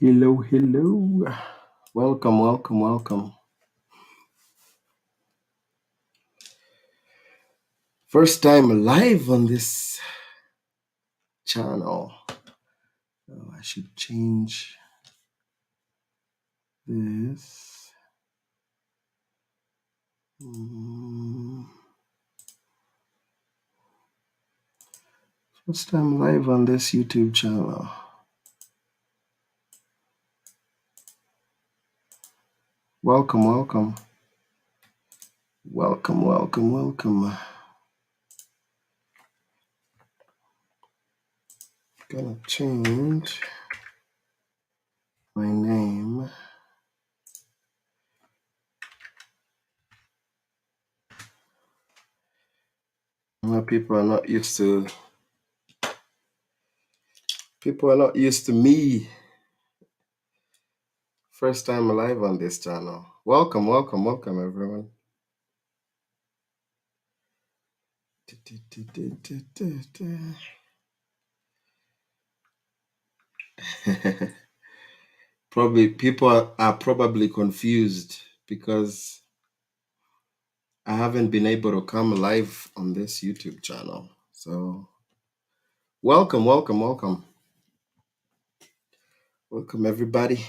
Hello, hello. Welcome, welcome, welcome. First time live on this channel. I should change this. First time live on this YouTube channel. Welcome, welcome. Welcome, welcome, welcome. Gonna change my name. People are not used to me. First time live on this channel. Welcome, welcome, welcome, everyone. Probably people are probably confused because I haven't been able to come live on this YouTube channel. So welcome, welcome, welcome. Welcome everybody.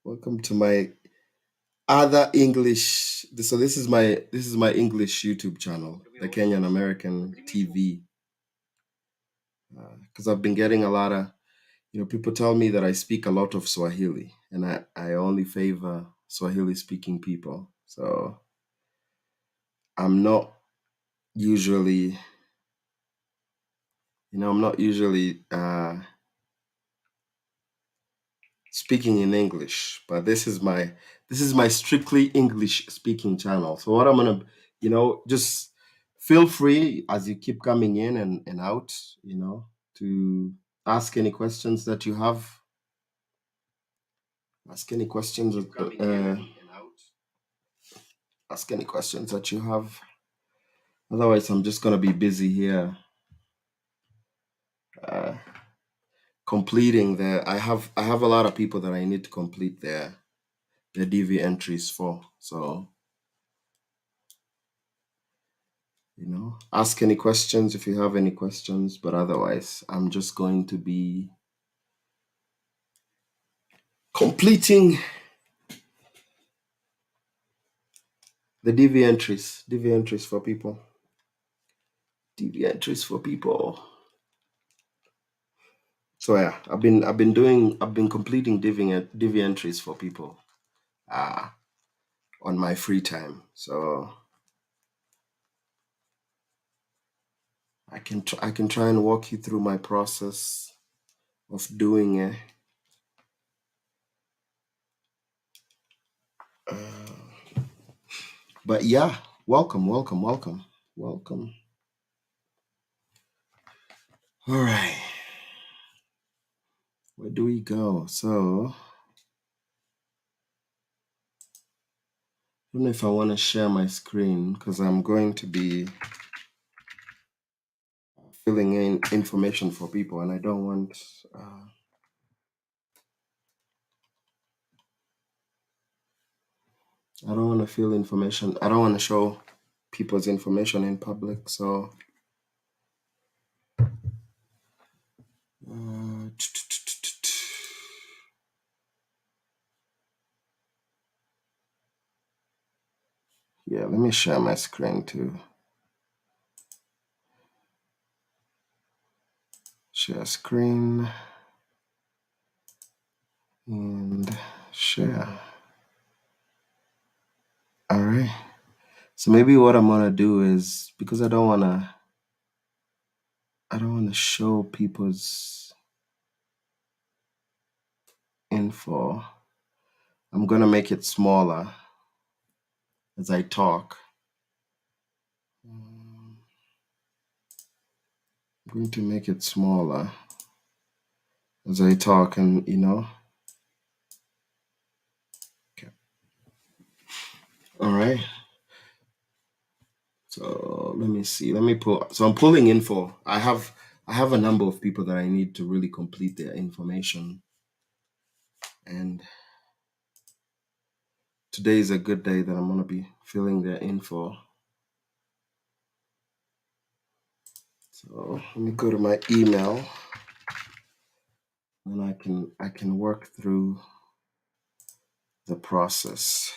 Welcome to my other English. So this is my English YouTube channel, the Kenyan American TV. Because I've been getting a lot of, people tell me that I speak a lot of Swahili, and I only favor Swahili speaking people. So I'm not usually speaking in English, but this is my strictly English speaking channel. So what I'm gonna, just feel free as you keep coming in and out, to ask any questions that you have. Ask any questions that you have. Otherwise, I'm just gonna be busy here. Completing I have a lot of people that I need to complete their DV entries for. So, ask any questions if you have any questions, but otherwise I'm just going to be completing the DV entries for people. DV entries for people. So yeah, I've been completing DV entries for people on my free time. So I can try and walk you through my process of doing it. But yeah, welcome. All right, where do we go? So I don't know if I want to share my screen because I'm going to be filling in information for people, and I don't want to fill information. I don't want to show people's information in public. So yeah, let me share my screen too. Share screen and share. All right. So maybe what I'm gonna do is, because I don't wanna show people's info, I'm gonna make it smaller as I talk. I'm going to make it smaller as I talk, and okay. All right. So let me see. Let me pull. So I'm pulling info. I have a number of people that I need to really complete their information And today is a good day that I'm gonna be filling their info. So let me go to my email and I can work through the process.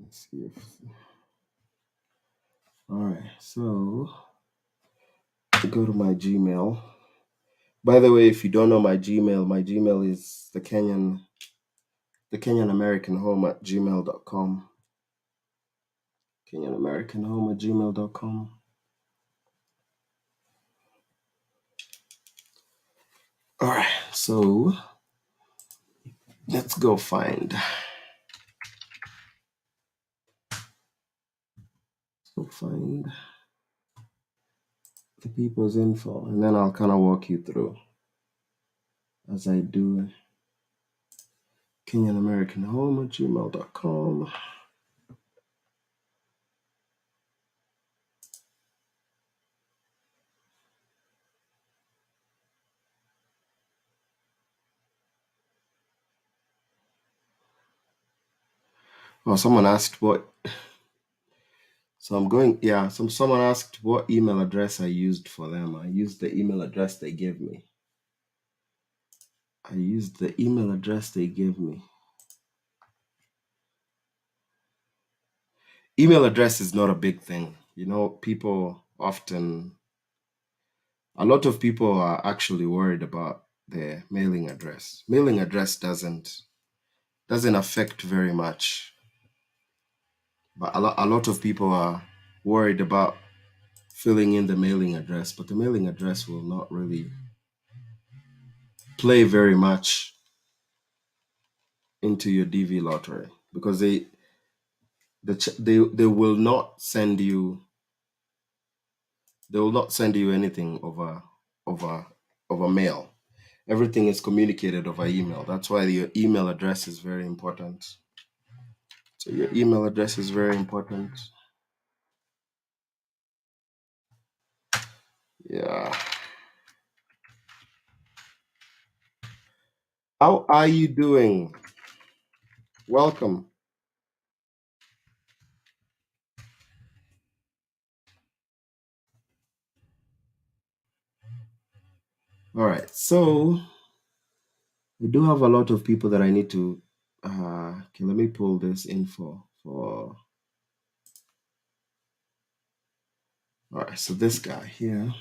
Let's see if all right, so go to my Gmail. By the way, if you don't know my Gmail is the Kenyan American home at gmail.com. Kenyan American home at gmail.com. All right, so let's go find the people's info, and then I'll kind of walk you through as I do. Kenyan American home at gmail.com. Oh, someone asked what. So I'm going. Yeah. Someone asked what email address I used for them. I used the email address they gave me. Email address is not a big thing. People often. A lot of people are actually worried about their mailing address. Mailing address doesn't affect very much, but a lot of people are worried about filling in the mailing address, but the mailing address will not really play very much into your DV lottery because they will not send you anything over over mail. Everything is communicated over email. That's why your email address is very important. So your email address is very important. Yeah. How are you doing? Welcome. All right. So we do have a lot of people that I need to. Okay, let me pull this info for. All right. So this guy here.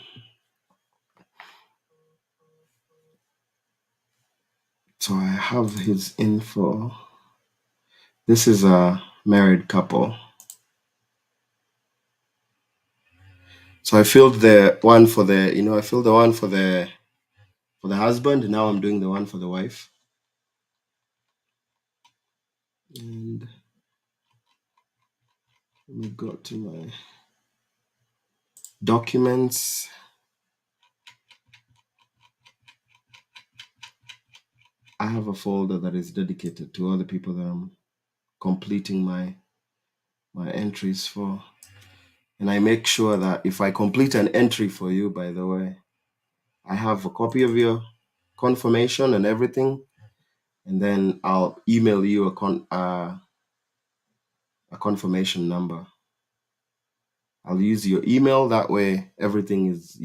So I have his info. This is a married couple. So I filled the one for I filled the one for the husband. Now I'm doing the one for the wife. And let me go to my documents. I have a folder that is dedicated to all the people that I'm completing my entries for. And I make sure that if I complete an entry for you, by the way, I have a copy of your confirmation and everything, and then I'll email you a confirmation number. I'll use your email. That way, everything is.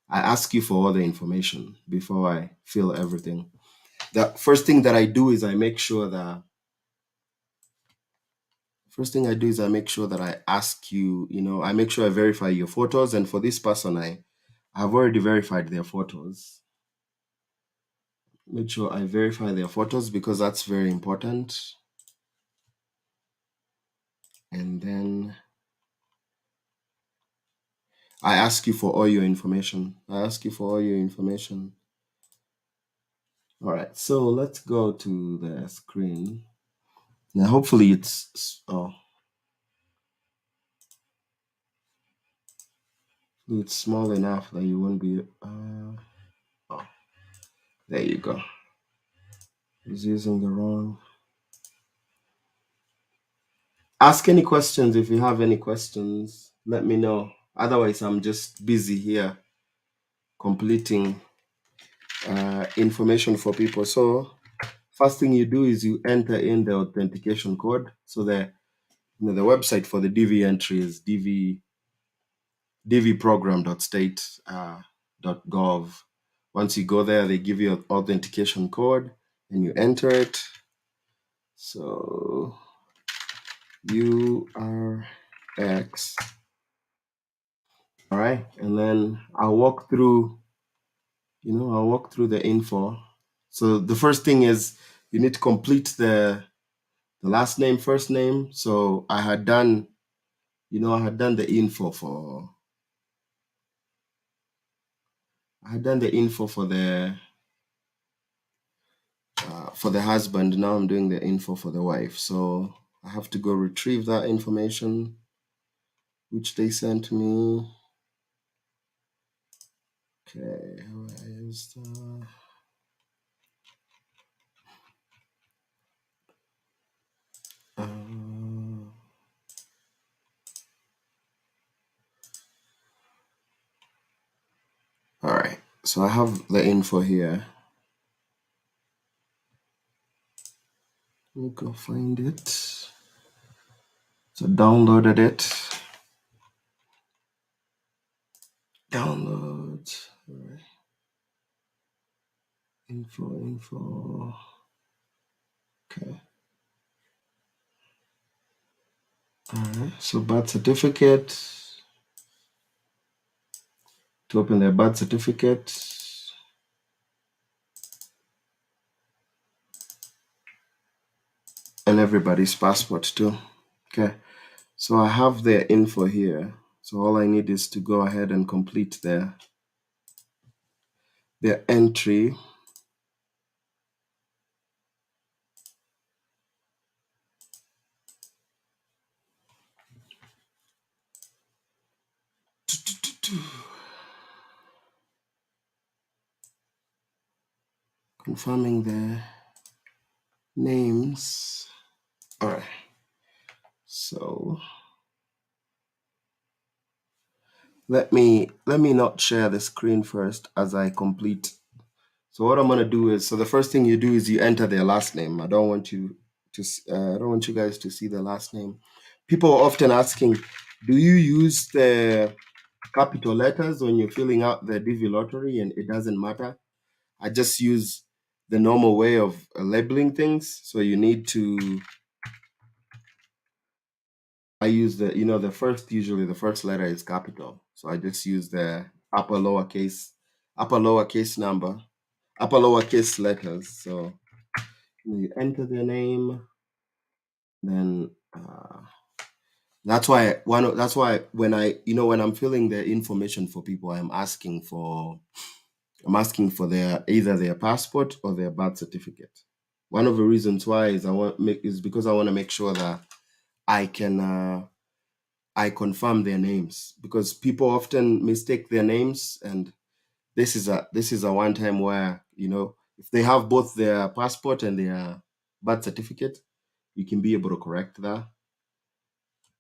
I ask you for all the information before I fill everything. The first thing that I do is I make sure that first thing I do is I make sure that I ask you, I make sure I verify your photos. And for this person, I've already verified their photos. Make sure I verify their photos because that's very important. And then I ask you for all your information. All right, so let's go to the screen. Now, hopefully it's small enough that you won't be. Oh, there you go. He's using the wrong. Ask any questions if you have any questions. Let me know. Otherwise, I'm just busy here completing information for people. So first thing you do is you enter in the authentication code. So the website for the DV entry is dvprogram.state.gov. Once you go there, they give you an authentication code and you enter it. So URX. All right. And then I'll walk through the info. So the first thing is you need to complete the last name, first name. So I had done the info for for the husband. Now I'm doing the info for the wife. So I have to go retrieve that information which they sent me. Okay, where is the all right. So I have the info here. Let me go find it. So downloaded it. Download. All right. Info. Okay. All right. So birth certificate. To open their birth certificate. And everybody's passport too. Okay. So I have their info here. So all I need is to go ahead and complete their entry. Confirming their names. All right. So let me not share the screen first as I complete. So what I'm gonna do is, so the first thing you do is you enter their last name. I don't want you guys to see the last name. People are often asking, do you use the capital letters when you're filling out the DV lottery? And it doesn't matter. I just use the normal way of labeling things. So you need to, I use usually the first letter is capital. So I just use the upper lowercase number, upper lowercase letters. So you enter the name, then that's why when I'm filling the information for people, I'm asking for their either their passport or their birth certificate. One of the reasons why is because I want to make sure that I can I confirm their names, because people often mistake their names, and this is a one time where if they have both their passport and their birth certificate, you can be able to correct that.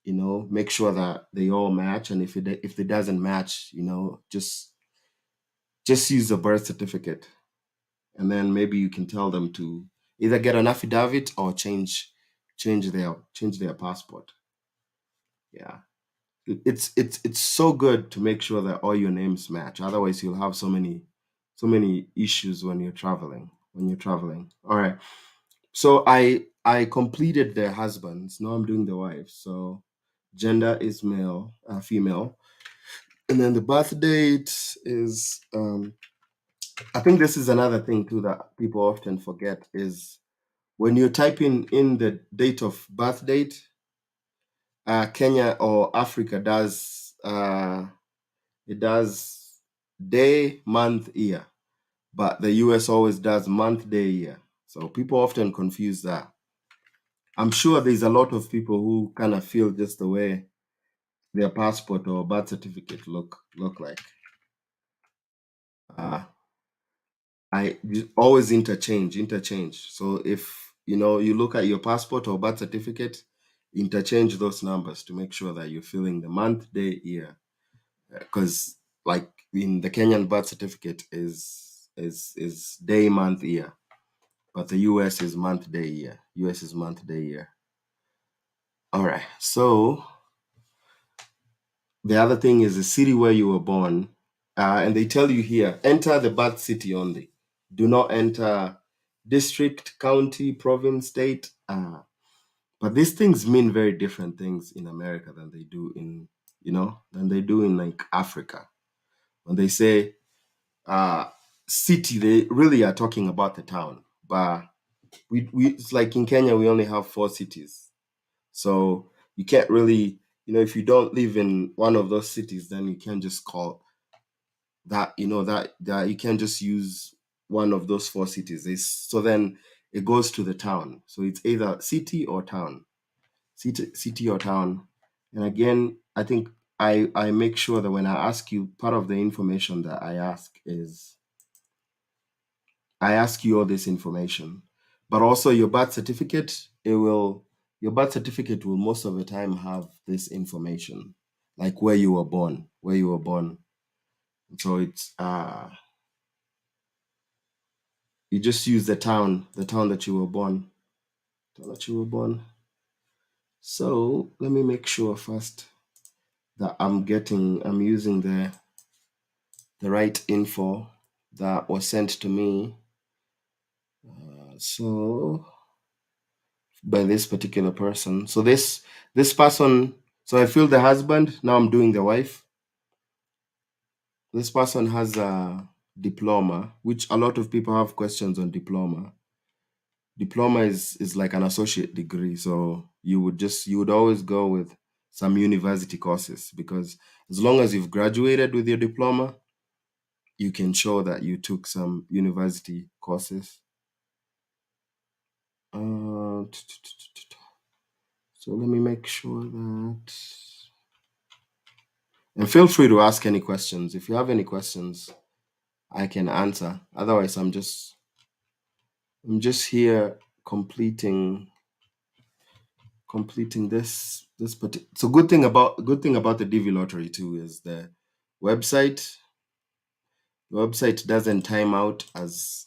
Make sure that they all match, and if it doesn't match, just use the birth certificate, and then maybe you can tell them to either get an affidavit or change their passport. Yeah. It's so good to make sure that all your names match. Otherwise, you'll have so many issues when you're traveling. All right. So I completed the husbands. Now I'm doing the wives. So gender is female, and then the birth date is. I think this is another thing too that people often forget is when you're typing in the date of birth date. Kenya or Africa does. It does day, month, year, but the US always does month, day, year. So people often confuse that. I'm sure there's a lot of people who kind of feel just the way their passport or birth certificate look like. Uh, I always interchange. So if you look at your passport or birth certificate, interchange those numbers to make sure that you're filling the month, day, year. because like in the Kenyan birth certificate is day, month, year, but the US is month, day, year. US is month, day, year. All right. So the other thing is the city where you were born, and they tell you here enter the birth city only. Do not enter district, county, province, state. But these things mean very different things in America than they do in than they do in like Africa. When they say uh city, they really are talking about the town. But we it's like in Kenya we only have four cities. So you can't really, if you don't live in one of those cities, then you can't just call that, that you can't just use one of those four cities. So then it goes to the town. So it's either city or town. City or town. And again, I think I make sure that when I ask you, part of the information that I ask is I ask you all this information, but also your birth certificate, your birth certificate will most of the time have this information, like where you were born. So it's you just use the town that you were born, town that you were born. So let me make sure first that I'm using the right info that was sent to me. So by this particular person. So this person. So I feel the husband. Now I'm doing the wife. This person has a diploma, which a lot of people have questions on diploma. Diploma is like an associate degree. So you would always go with some university courses because as long as you've graduated with your diploma, you can show that you took some university courses. Uh, so let me make sure that, and feel free to ask any questions. If you have any questions, I can answer. Otherwise, I'm just here completing this particular. So good thing about the DV lottery too is website. The website doesn't time out as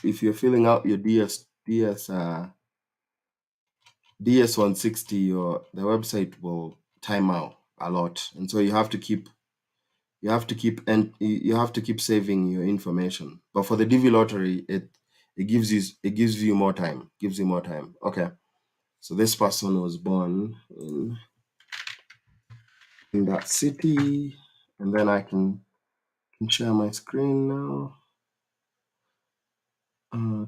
if you're filling out your DS 160, or the website will time out a lot, and so you have to keep saving your information. But for the DV lottery, it gives you more time. Gives you more time. Okay. So this person was born in that city, and then I can share my screen now.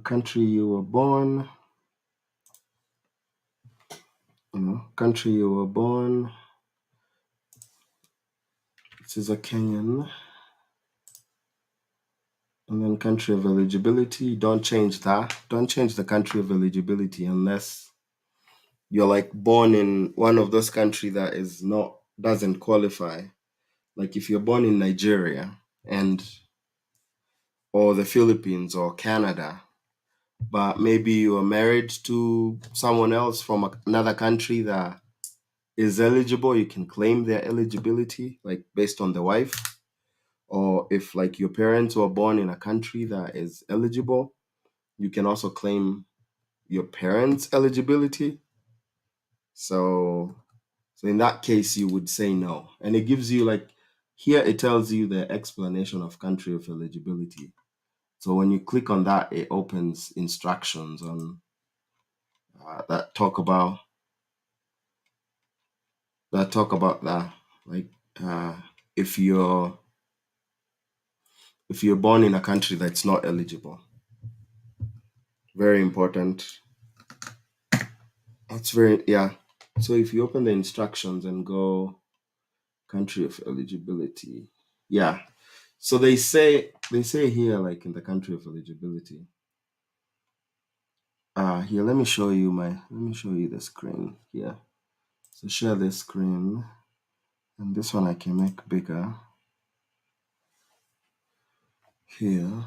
Country you were born. Country you were born. This is a Kenyan. And then country of eligibility. Don't change that. Don't change the country of eligibility unless you're like born in one of those countries that doesn't qualify. Like if you're born in Nigeria and or the Philippines or Canada, but maybe you are married to someone else from another country that is eligible, you can claim their eligibility like based on the wife. Or if like your parents were born in a country that is eligible, you can also claim your parents' eligibility. So in that case, you would say no. And it gives you like here it tells you the explanation of country of eligibility. So when you click on that, it opens instructions on that talk about that. Like uh, if you're born in a country that's not eligible, very important. That's very yeah. So if you open the instructions and go country of eligibility, yeah. So they say here like in the country of eligibility. Here let me show you the screen here. So share this screen, and this one I can make bigger here,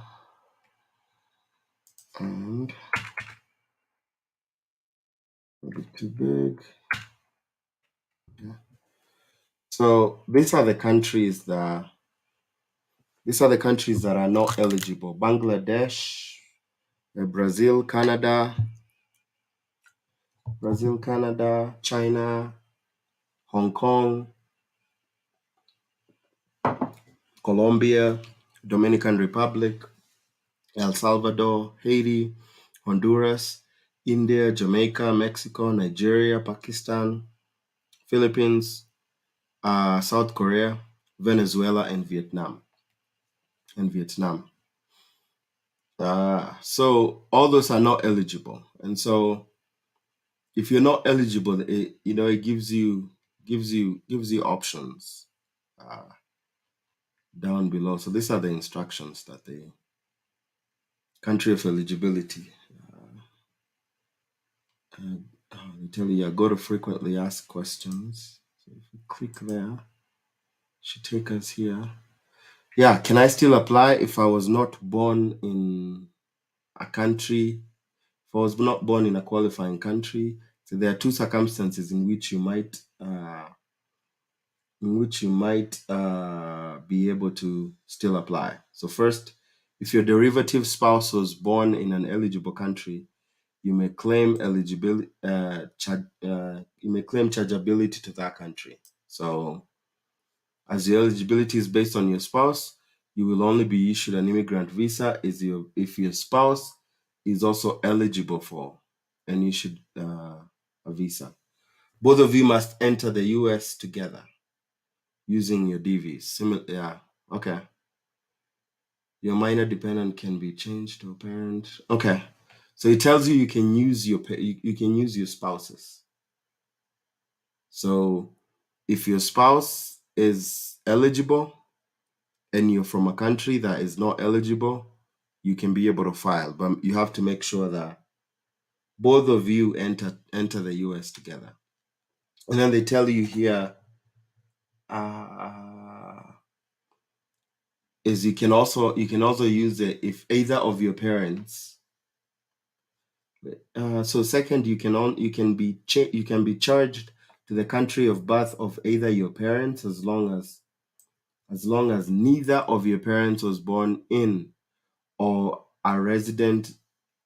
and a bit too big. Yeah. So these are the countries that are not eligible: Bangladesh, Brazil, Canada, China, Hong Kong, Colombia, Dominican Republic, El Salvador, Haiti, Honduras, India, Jamaica, Mexico, Nigeria, Pakistan, Philippines, South Korea, Venezuela, and Vietnam. So all those are not eligible, and so if you're not eligible, it gives you options uh, down below. So these are the instructions that the country of eligibility. Uh, they tell you, go to frequently asked questions. So if you click there, it should take us here. Yeah, can I still apply if I was not born in a country? If I was not born in a qualifying country, so there are two circumstances in which you might be able to still apply. So first, if your derivative spouse was born in an eligible country, you may claim eligibility. You may claim chargeability to that country. So, as your eligibility is based on your spouse, you will only be issued an immigrant visa if your spouse is also eligible for and issued a visa. Both of you must enter the U.S. together using your DVs. Yeah. Okay. Your minor dependent can be changed to a parent. Okay. So it tells you can use your spouses. So if your spouse is eligible and you're from a country that is not eligible, you can be able to file, but you have to make sure that both of you enter the US together. And then they tell you here uh, is you can also use it if either of your parents. So second, you can be charged to the country of birth of either your parents as long as neither of your parents was born in or a resident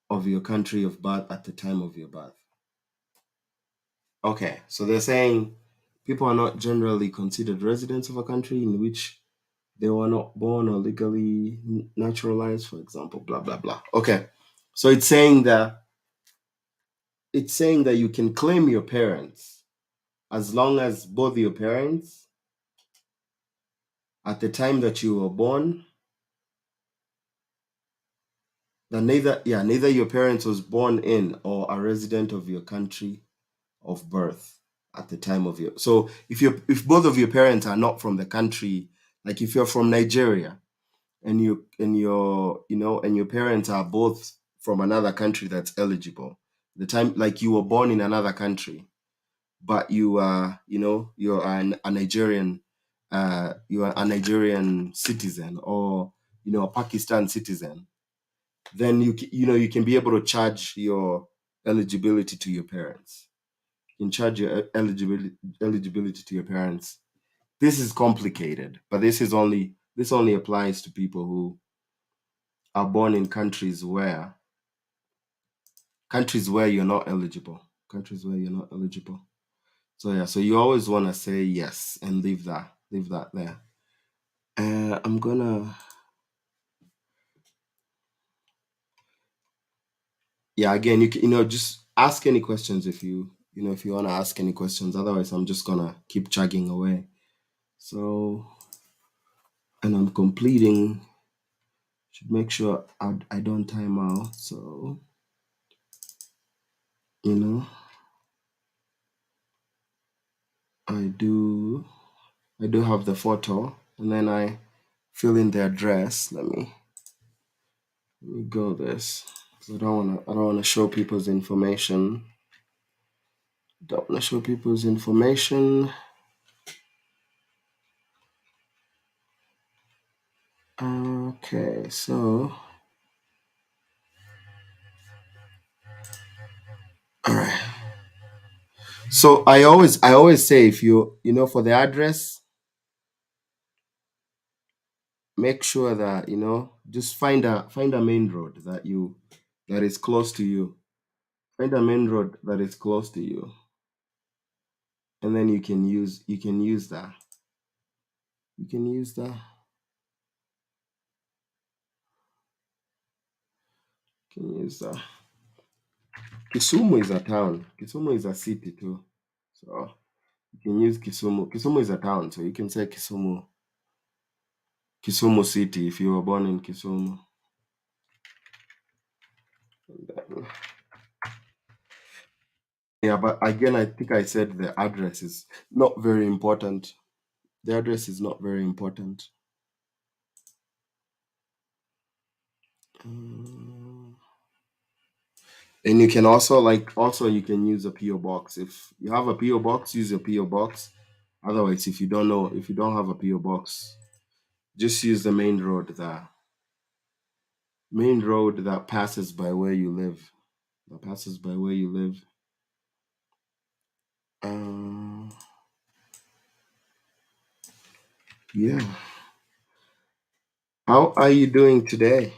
of your country of birth at the time of your birth. Okay, so they're saying people are not generally considered residents of a country in which they were not born or legally naturalized, for example, blah blah blah. Okay, so it's saying that you can claim your parents as long as both your parents at the time that you were born, that neither your parents was born in or a resident of your country of birth at the time of your. So if both of your parents are not from the country, like if you're from Nigeria and your parents are both from another country that's eligible, the time like you were born in another country, but you are a Nigerian citizen, or a Pakistan citizen, then you can be able to charge your eligibility to your parents. You can charge your eligibility to your parents. This is complicated, but this only applies to people who are born in countries where you're not eligible. Countries where you're not eligible. So yeah, so you always want to say yes and leave that there. I'm gonna Yeah, again, just ask any questions if you want to ask any questions. Otherwise, I'm just gonna keep chugging away. So, and I'm completing. Should make sure I don't time out. So, you know, I do I do have the photo, and then I fill in the address. Let me go this. 'Cause I don't wanna show people's information. Don't wanna show people's information. Okay, so all right. So I always say, if for the address, make sure that just find a main road that is close to you. Find a main road that is close to you, and then you can use that. You can use that. You can use that. Kisumu is a town. Kisumu is a city too. So you can use Kisumu. Kisumu is a town, so you can say Kisumu City if you were born in Kisumu. Yeah, but again, I think I said the address is not very important. The address is not very important. Mm. And you can also you can use a PO box. If you have a PO box, use a PO box. Otherwise, if you don't have a PO box, just use the main road that passes by where you live. That passes by where you live. Um, yeah. How are you doing today?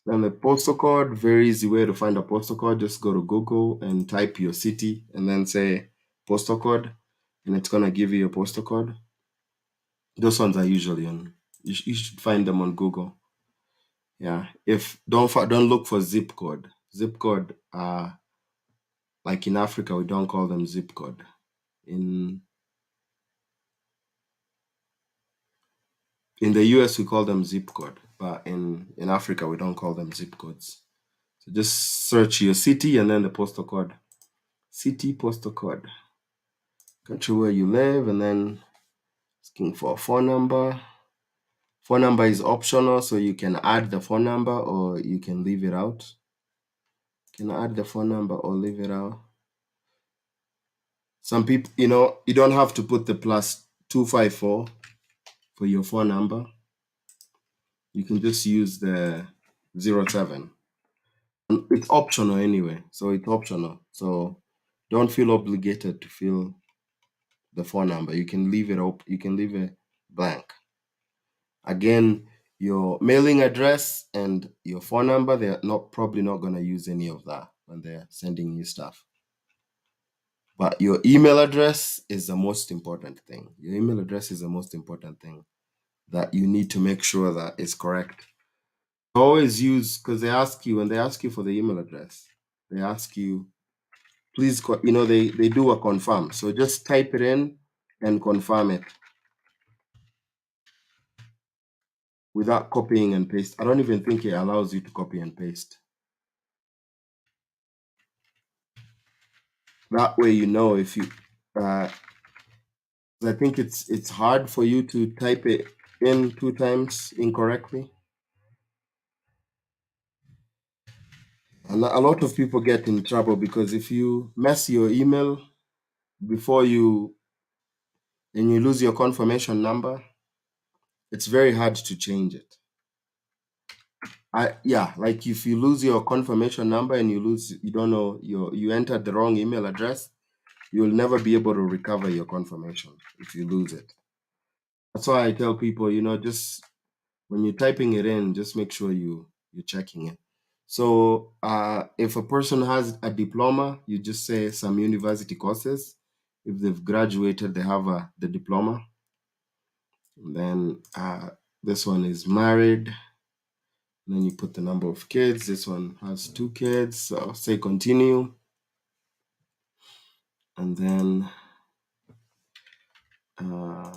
And the postal code, very easy way to find a postal code. Just go to Google and type your city and then say postal code, and it's gonna give you a postal code. Those ones are usually on. You should find them on Google. Yeah. If don't look for zip code. Zip code. Like in Africa, we don't call them zip code. In in the US, we call them zip code, but in Africa, we don't call them zip codes. So just search your city and then the postal code. City postal code. Country where you live, and then asking for a phone number. Phone number is optional, so you can add the phone number or you can leave it out. You can add the phone number or leave it out. Some people, you don't have to put the +254 for your phone number. You can just use the 07. And it's optional anyway, so it's optional. So don't feel obligated to fill the phone number. You can leave it up. You can leave it blank. Again, your mailing address and your phone number, they're probably not going to use any of that when they're sending you stuff. But your email address is the most important thing. Your email address is the most important thing that you need to make sure that is correct. Always use, because when they ask you for the email address, they ask you, please, they do a confirm. So just type it in and confirm it without copying and paste. I don't even think it allows you to copy and paste. That way, if you, uh, I think it's hard for you to type it in 2 times incorrectly. And a lot of people get in trouble because if you mess your email before and you lose your confirmation number, it's very hard to change it. Yeah, like if you lose your confirmation number and you don't know you entered the wrong email address, you'll never be able to recover your confirmation if you lose it. That's why I tell people, just when you're typing it in, just make sure you're checking it. So if a person has a diploma, you just say some university courses. If they've graduated, they have the diploma. And then this one is married. And then you put the number of kids. This one has 2 kids. So say continue. And then uh,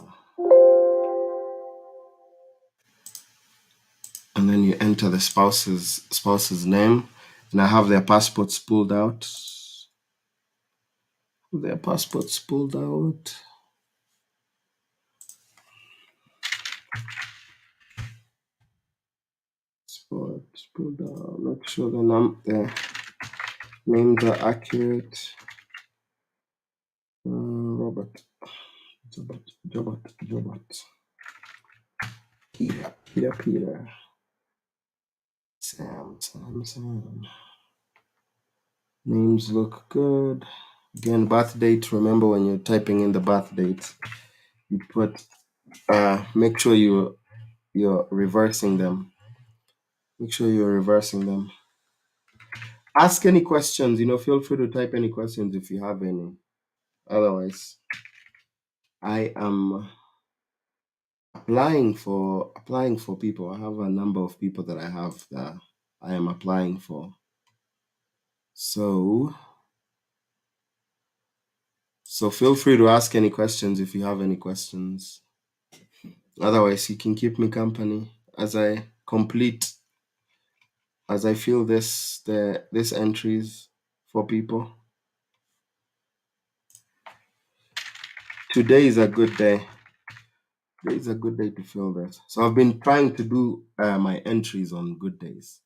you enter the spouse's name. And I have their passports pulled out. Their passports pulled out. Sports pulled out. Make sure the names are accurate. Robert, Jobert. Peter. Sam. Names look good. Again, birth date. Remember when you're typing in the birth date, you put make sure you're reversing them. Make sure you're reversing them. Ask any questions. Feel free to type any questions if you have any. Otherwise, I am applying for people. I have a number of people that I have that I am applying for. So feel free to ask any questions if you have any questions. Otherwise, you can keep me company as I complete, as I fill this entries for people. Today is a good day. Today is a good day to fill that. So I've been trying to do my entries on good days,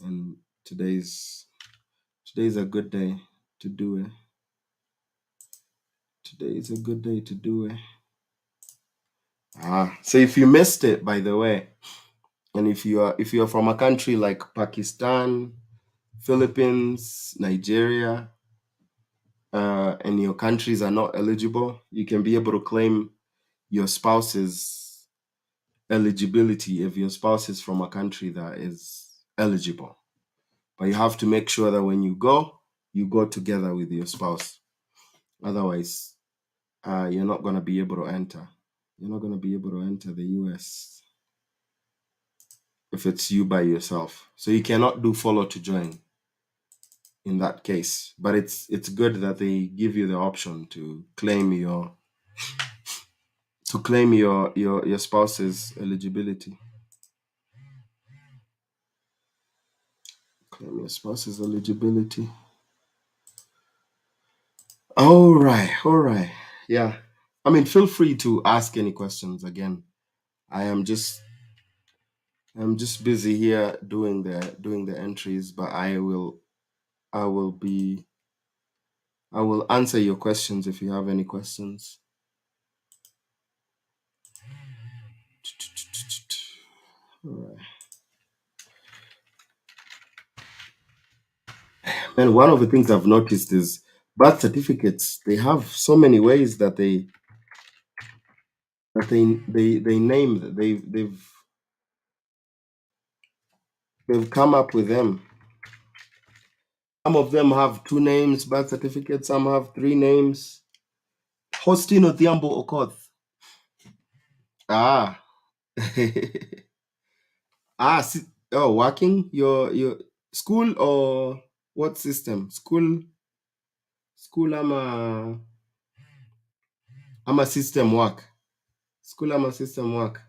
and today's a good day to do it. Today is a good day to do it. So if you missed it, by the way, and if you're from a country like Pakistan, Philippines, Nigeria, and your countries are not eligible, you can be able to claim your spouse's eligibility if your spouse is from a country that is eligible. But you have to make sure that when you go together with your spouse. Otherwise, you're not going to be able to enter. You're not going to be able to enter the US if it's you by yourself. So you cannot do follow to join in that case. But it's good that they give you the option to claim your spouse's eligibility. Claim your spouse's eligibility. All right, all right. Yeah. I mean, feel free to ask any questions again. I am just I'm just busy here doing the entries, but I will be I will answer your questions if you have any questions. All right. And one of the things I've noticed is birth certificates. They have so many ways that they name that they've come up with them. Some of them have two names, birth certificates. Some have three names. Hostin Odhiambo Okoth. Ah. Working your school or what system? School I'm a system work. School I'm a system work.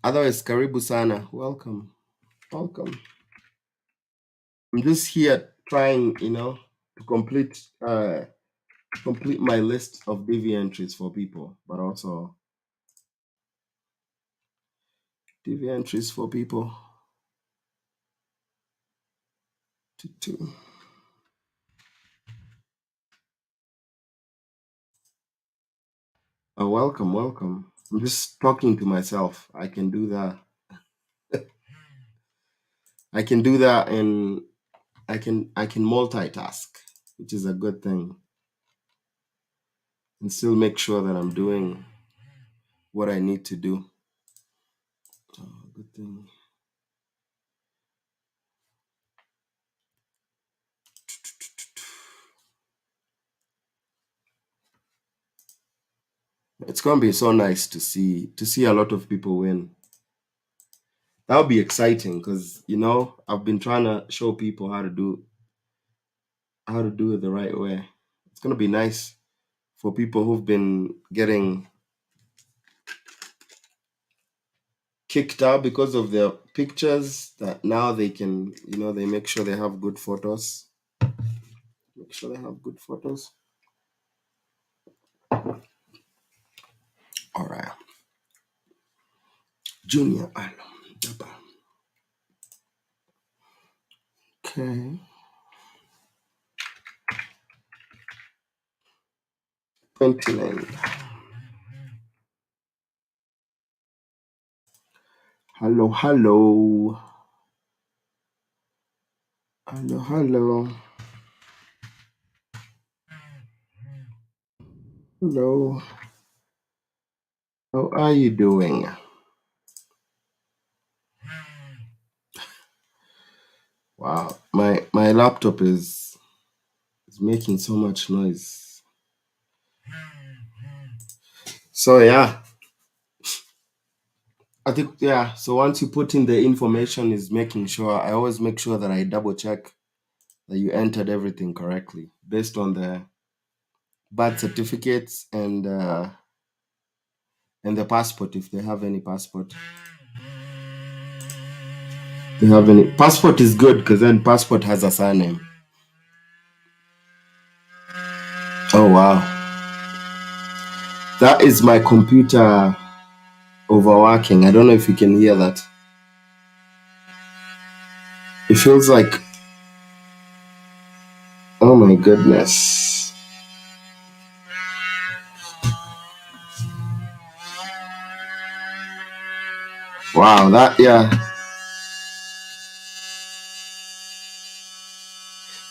Otherwise, karibu sana. Welcome. Welcome. I'm just here trying, to complete my list of DV entries for people, but also DV entries for people to. Welcome, welcome. I'm just talking to myself. I can do that. I can do that, and I can multitask, which is a good thing, and still make sure that I'm doing what I need to do. Good thing. It's gonna be so nice to see a lot of people win. That'll be exciting because I've been trying to show people how to do it the right way. It's gonna be nice for people who've been getting kicked out because of their pictures, that now they can, they make sure they have good photos. Make sure they have good photos. All right. Junior Alam. Okay. 29. Hello, hello. Hello, hello, hello. How are you doing? Wow, my laptop is making so much noise. So yeah, I think yeah. So once you put in the information, is making sure. I always make sure that I double check that you entered everything correctly based on the birth certificates and the passport if they have any passport. They have any passport is good because then passport has a surname. Oh wow, that is my computer overworking. I don't know if you can hear that. It feels like, oh my goodness. Wow, that, yeah.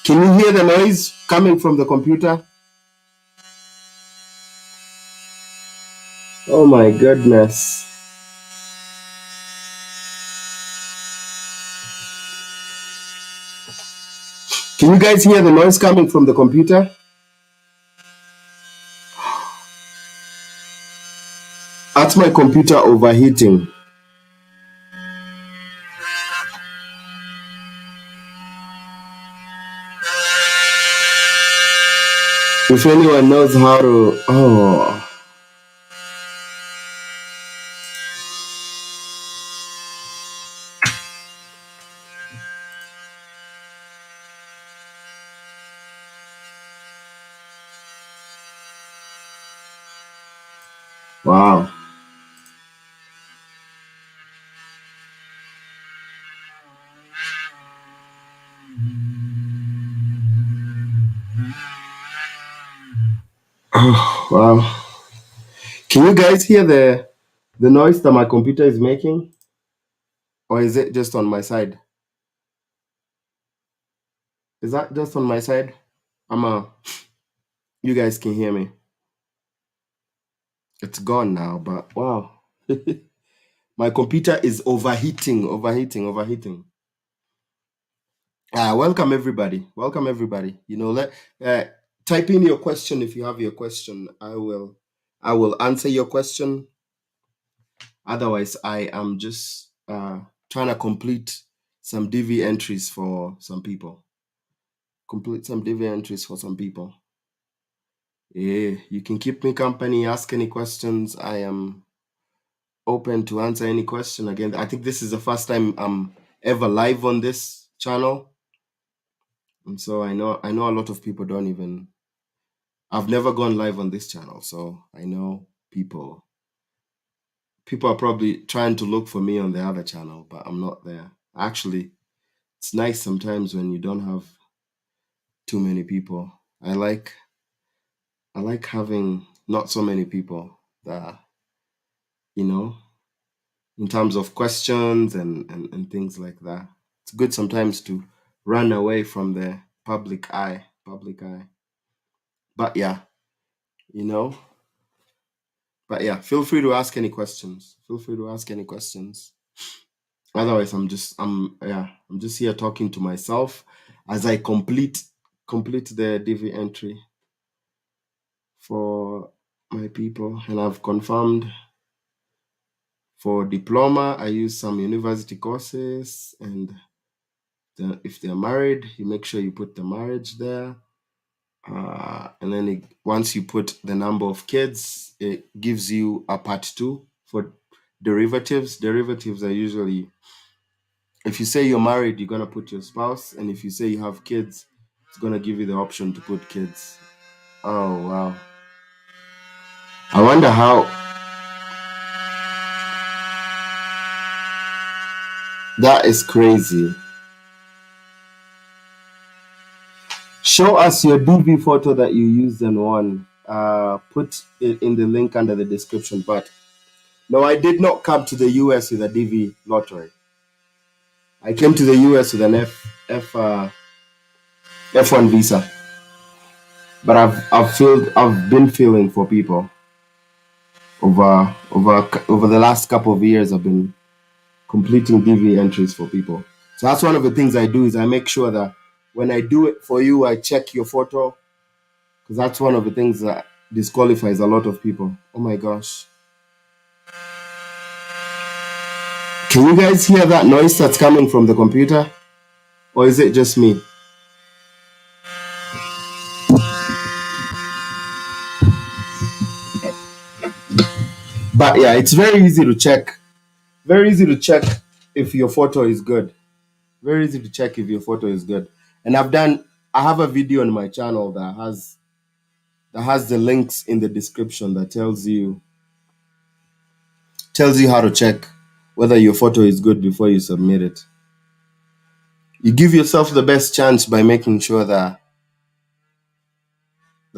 Can you hear the noise coming from the computer? Oh my goodness. Can you guys hear the noise coming from the computer? That's my computer overheating. If anyone knows how to, oh, wow. Oh, wow. Can you guys hear the noise that my computer is making? Or is it just on my side? Is that just on my side? You guys can hear me. It's gone now, but wow. My computer is overheating. Welcome everybody. Welcome everybody. Let type in your question if you have your question. I will answer your question. Otherwise, I am just trying to complete some DV entries for some people. Complete some DV entries for some people. Yeah, you can keep me company, ask any questions. I am open to answer any question. Again, I think this is the first time I'm ever live on this channel. And so I know a lot of people don't even, I've never gone live on this channel. So I know people are probably trying to look for me on the other channel, but I'm not there. Actually, it's nice sometimes when you don't have too many people. I like having not so many people that, in terms of questions and things like that. It's good sometimes to run away from the public eye. But yeah, you know, feel free to ask any questions. Otherwise, I'm just here talking to myself as I complete the DV entry for my people, and I've confirmed for diploma. I use some university courses, and if they're married, you make sure you put the marriage there. And then once you put the number of kids, it gives you a part 2 for derivatives. Derivatives are usually, if you say you're married, you're going to put your spouse. And if you say you have kids, it's going to give you the option to put kids. Oh, wow. I wonder how. That is crazy. Show us your DV photo that you used and won. Put it in the link under the description. But no, I did not come to the US with a DV lottery. I came to the US with an F. F1 visa. But I've been feeling for people over the last couple of years. I've been completing DV entries for people. So that's one of the things I do is I make sure that when I do it for you, I check your photo because that's one of the things that disqualifies a lot of people. Oh my gosh. Can you guys hear that noise that's coming from the computer? Or is it just me? But yeah, it's very easy to check. Very easy to check if your photo is good. Very easy to check if your photo is good. And I have a video on my channel that has the links in the description that tells you how to check whether your photo is good before you submit it. You give yourself the best chance by making sure that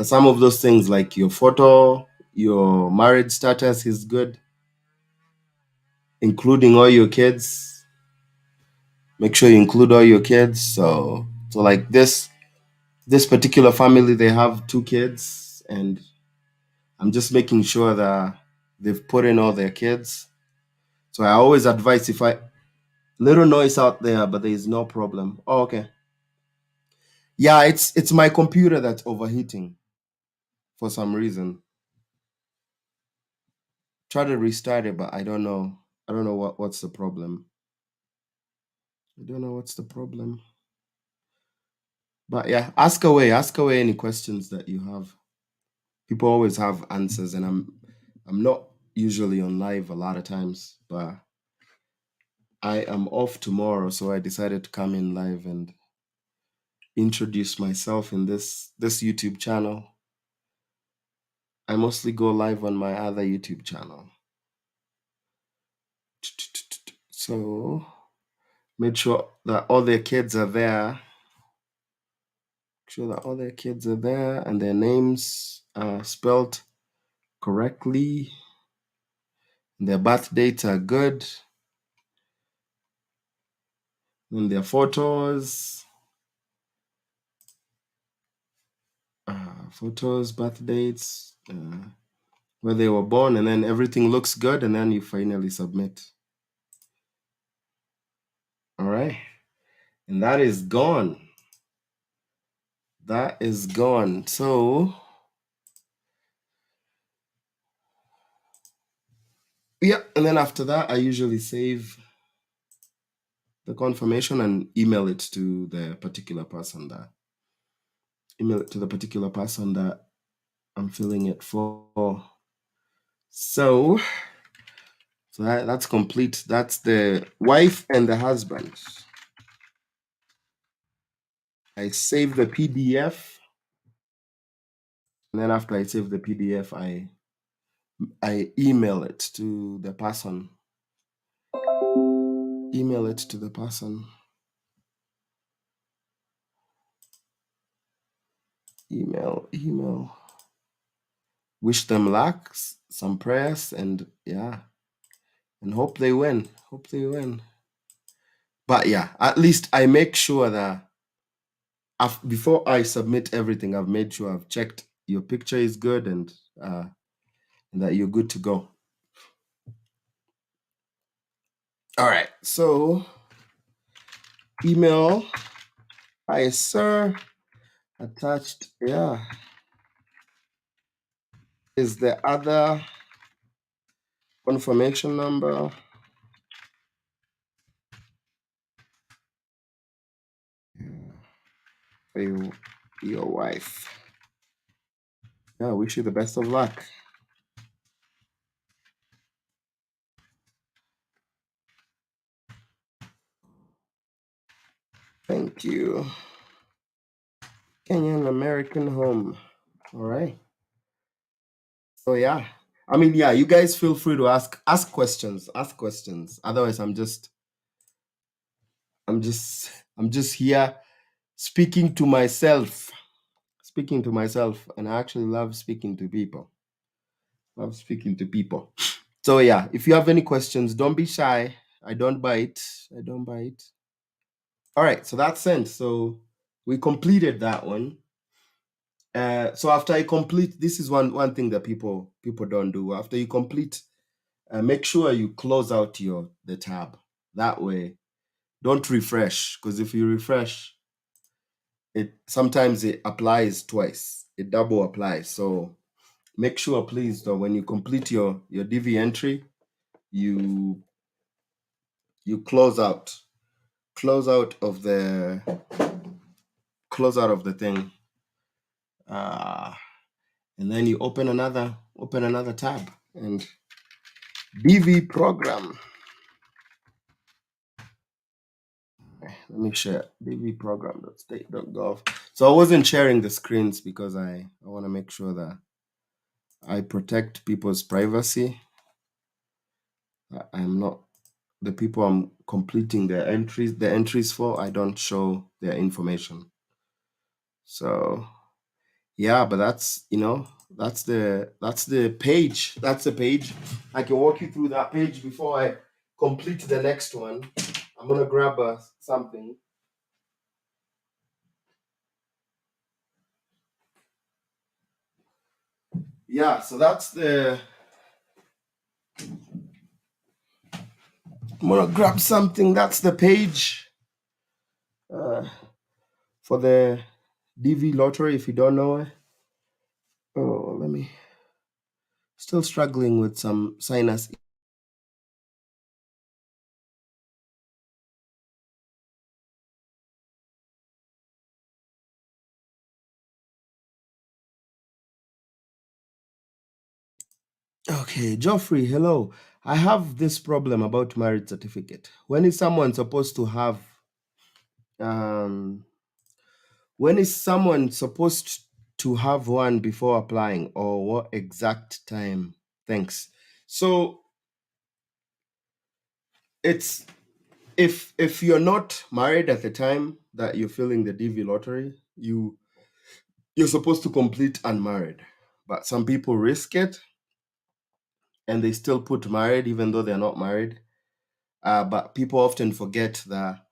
some of those things like your photo, your marriage status is good, including all your kids. Make sure you include all your kids. So like this particular family, they have 2 kids, and I'm just making sure that they've put in all their kids. So I always advise if I little noise out there, but there is no problem. Oh, okay. Yeah, it's my computer that's overheating for some reason. Try to restart it, but I don't know. I don't know what's the problem. I don't know what's the problem. But yeah, ask away any questions that you have. People always have answers, and I'm not usually on live a lot of times, but I am off tomorrow, so I decided to come in live and introduce myself in this YouTube channel. I mostly go live on my other YouTube channel. So make sure that all their kids are there. Make sure that all their kids are there and their names are spelled correctly. And their birth dates are good. And their photos, birth dates, where they were born, and then everything looks good, and then you finally submit. All right. And that is gone. That is gone. So, yeah. And then after that, I usually save the confirmation and email it to the particular person that I'm filling it for. So that's complete. That's the wife and the husband. I save the PDF, and then after I save the PDF, I email it to the person. Email it to the person. Email. Wish them luck, some prayers, and yeah, and hope they win. But yeah, at least I make sure that before I submit everything, I've made sure I've checked your picture is good and that you're good to go. All right, so email, hi sir, attached, yeah, is the other confirmation number. For your wife. Yeah, wish you the best of luck. Thank you. Kenyan American home. All right. So yeah. I mean, yeah, you guys feel free to ask questions. Ask questions. Otherwise, I'm just here speaking to myself. Speaking to myself. And I actually love speaking to people. So yeah, if you have any questions, don't be shy. I don't bite. All right, so that's sent. So We completed that one. So after I complete, this is one thing that people don't do. After you complete, make sure you close out the tab. That way, don't refresh, because if you refresh, it sometimes it applies twice. It double applies. So make sure, please, though, when you complete your DV entry, you you close out of the thing, uh, and then you open another tab and DV program. Let me share dvprogram.state.gov. So I wasn't sharing the screens because I want to make sure that I protect people's privacy. I'm not the people I'm completing the entries for. I don't show their information. So yeah, but that's the page. That's the page. I can walk you through that page before I complete the next one. I'm gonna grab something. Yeah, so I'm gonna grab something. That's the page uh, for the DV lottery. If you don't know it, oh, let me. Still struggling with some sinus. Okay, Geoffrey, hello. I have this problem about marriage certificate. When is someone supposed to have um when is someone supposed to have one before applying, or what exact time? Thanks. So it's if you're not married at the time that you're filling the DV lottery, you're supposed to complete unmarried. But some people risk it and they still put married even though they're not married. But people often forget that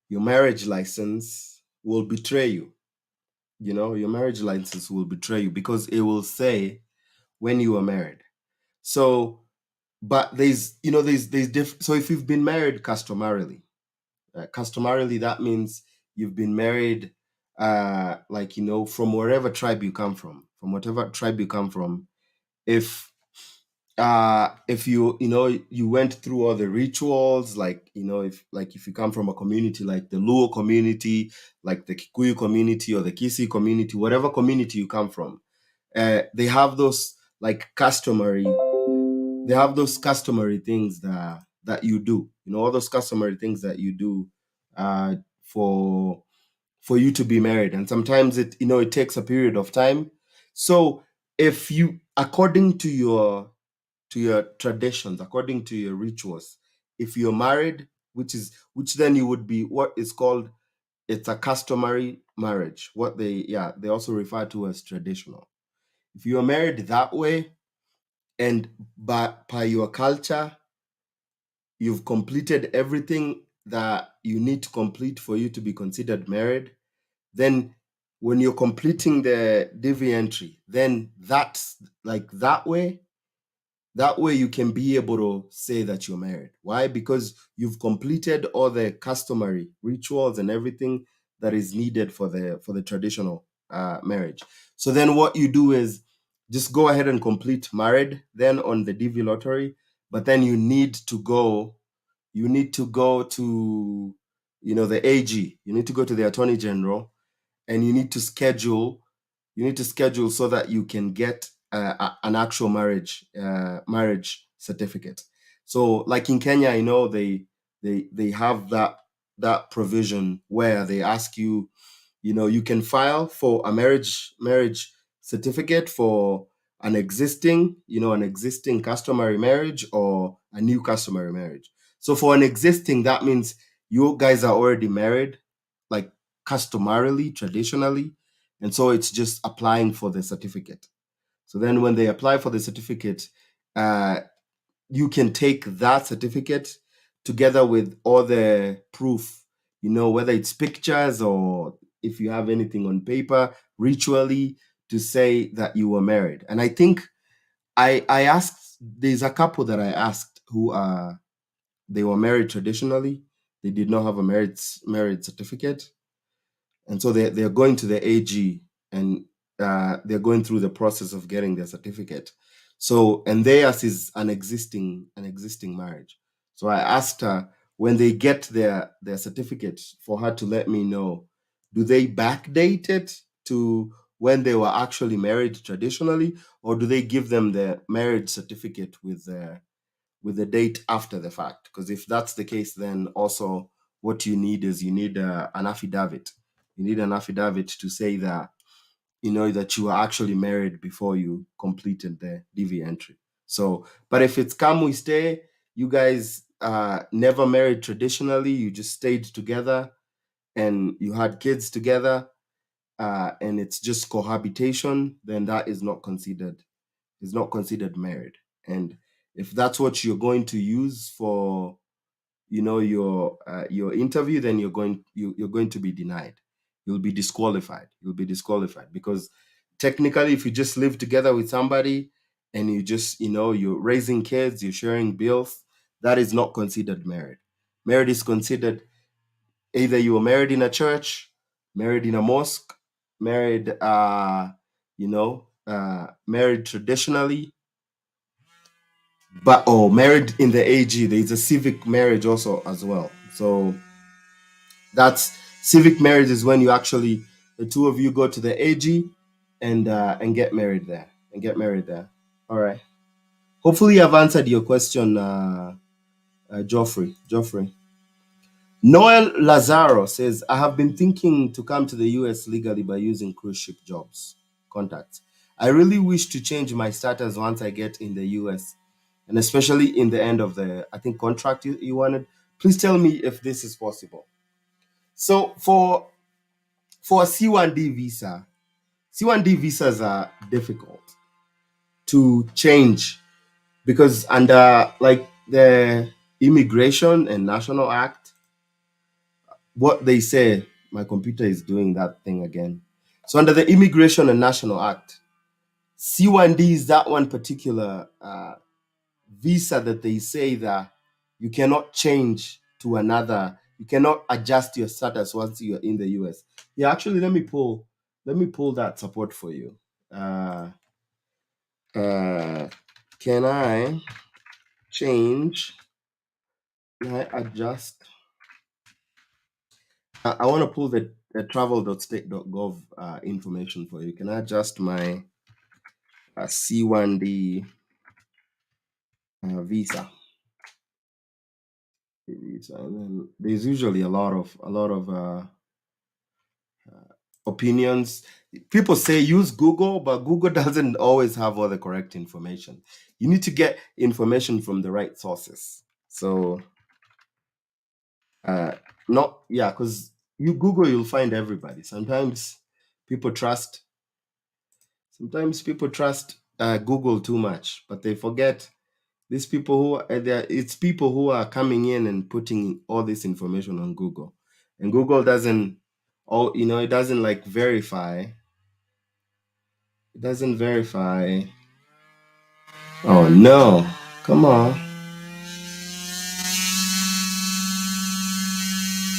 your marriage license will betray you. Your marriage license will betray you because it will say when you were married. So, but so if you've been married customarily, that means you've been married, like from wherever tribe you come from whatever tribe you come from. If you went through all the rituals, like if you come from a community like the Luo community, like the Kikuyu community or the Kisi community, whatever community you come from, they have those like customary things that you do, all those customary things that you do, uh, for you to be married. And sometimes it takes a period of time. So if you according to your traditions, according to your rituals, if you're married, which then you would be what is called, it's a customary marriage, what they also refer to as traditional. If you are married that way, and by your culture, you've completed everything that you need to complete for you to be considered married, then when you're completing the DV entry, then that's like that way you can be able to say that you're married. Why? Because you've completed all the customary rituals and everything that is needed for the traditional marriage. So then what you do is just go ahead and complete married then on the DV lottery, but then you need to go to the AG. You need to go to the Attorney General, and you need to schedule so that you can get an actual marriage certificate. So like in Kenya, they have that provision where they ask you, you can file for a marriage certificate for an existing customary marriage or a new customary marriage. So for an existing, that means you guys are already married, like customarily, traditionally, and so it's just applying for the certificate. So then when they apply for the certificate, uh, you can take that certificate together with all the proof, whether it's pictures or if you have anything on paper, ritually, to say that you were married. And I think I asked, there's a couple that I asked who are they were married traditionally. They did not have a marriage certificate, and so they're going to the AG, and they're going through the process of getting their certificate. So, and theirs is an existing marriage. So I asked her, when they get their certificate, for her to let me know, do they backdate it to when they were actually married traditionally, or do they give them the marriage certificate with the date after the fact? Because if that's the case, then also what you need is, you need an affidavit. You need an affidavit to say that that you were actually married before you completed the DV entry. So, but if it's come we stay, you guys never married traditionally, you just stayed together and you had kids together, and it's just cohabitation, then that is not considered married. And if that's what you're going to use for your interview, then you're going to be denied. You'll be disqualified because technically, if you just live together with somebody and you just you're raising kids, you're sharing bills, that is not considered married. Married is considered either you were married in a church, married in a mosque, married married traditionally, but or married in the AG. There's a civic marriage also as well. So that's civic marriage is when you actually, the two of you go to the AG and get married there. All right. Hopefully I've answered your question, Joffrey. Noel Lazaro says, I have been thinking to come to the US legally by using cruise ship jobs contacts. I really wish to change my status once I get in the US, and especially in the end of the, I think, contract you wanted. Please tell me if this is possible. So for a C1D visa, C1D visas are difficult to change because under like the Immigration and National Act, what they say, my computer is doing that thing again. So under the Immigration and National Act, C1D is that one particular visa that they say that you cannot change to another. You cannot adjust your status once you're in the US. Yeah, actually, let me pull that support for you. Uh, uh, can I change? Can I adjust? I want to pull the travel.state.gov information for you. Can I adjust my C1D visa? And then there's usually a lot of opinions. People say use Google, but Google doesn't always have all the correct information. You need to get information from the right sources. So, uh, not yeah, because you Google, you'll find everybody. People trust. Sometimes people trust Google too much, but they forget these people who are there. It's people who are coming in and putting all this information on Google, and Google doesn't. It doesn't like verify. It doesn't verify. Oh no. Come on.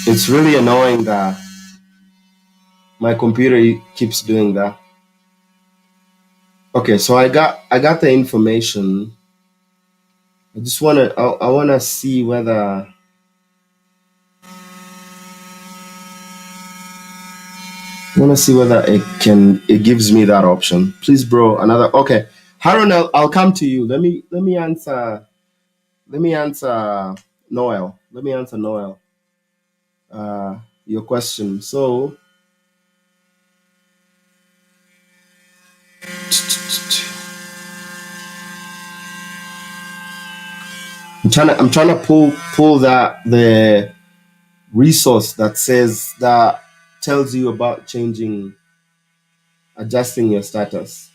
It's really annoying that my computer keeps doing that. Okay, so I got the information. I wanna see whether it gives me that option. Please, bro, another okay. Harun, I'll come to you. Let me answer Noel. Let me answer Noel. Your question. So I'm trying to pull the resource that tells you about adjusting your status.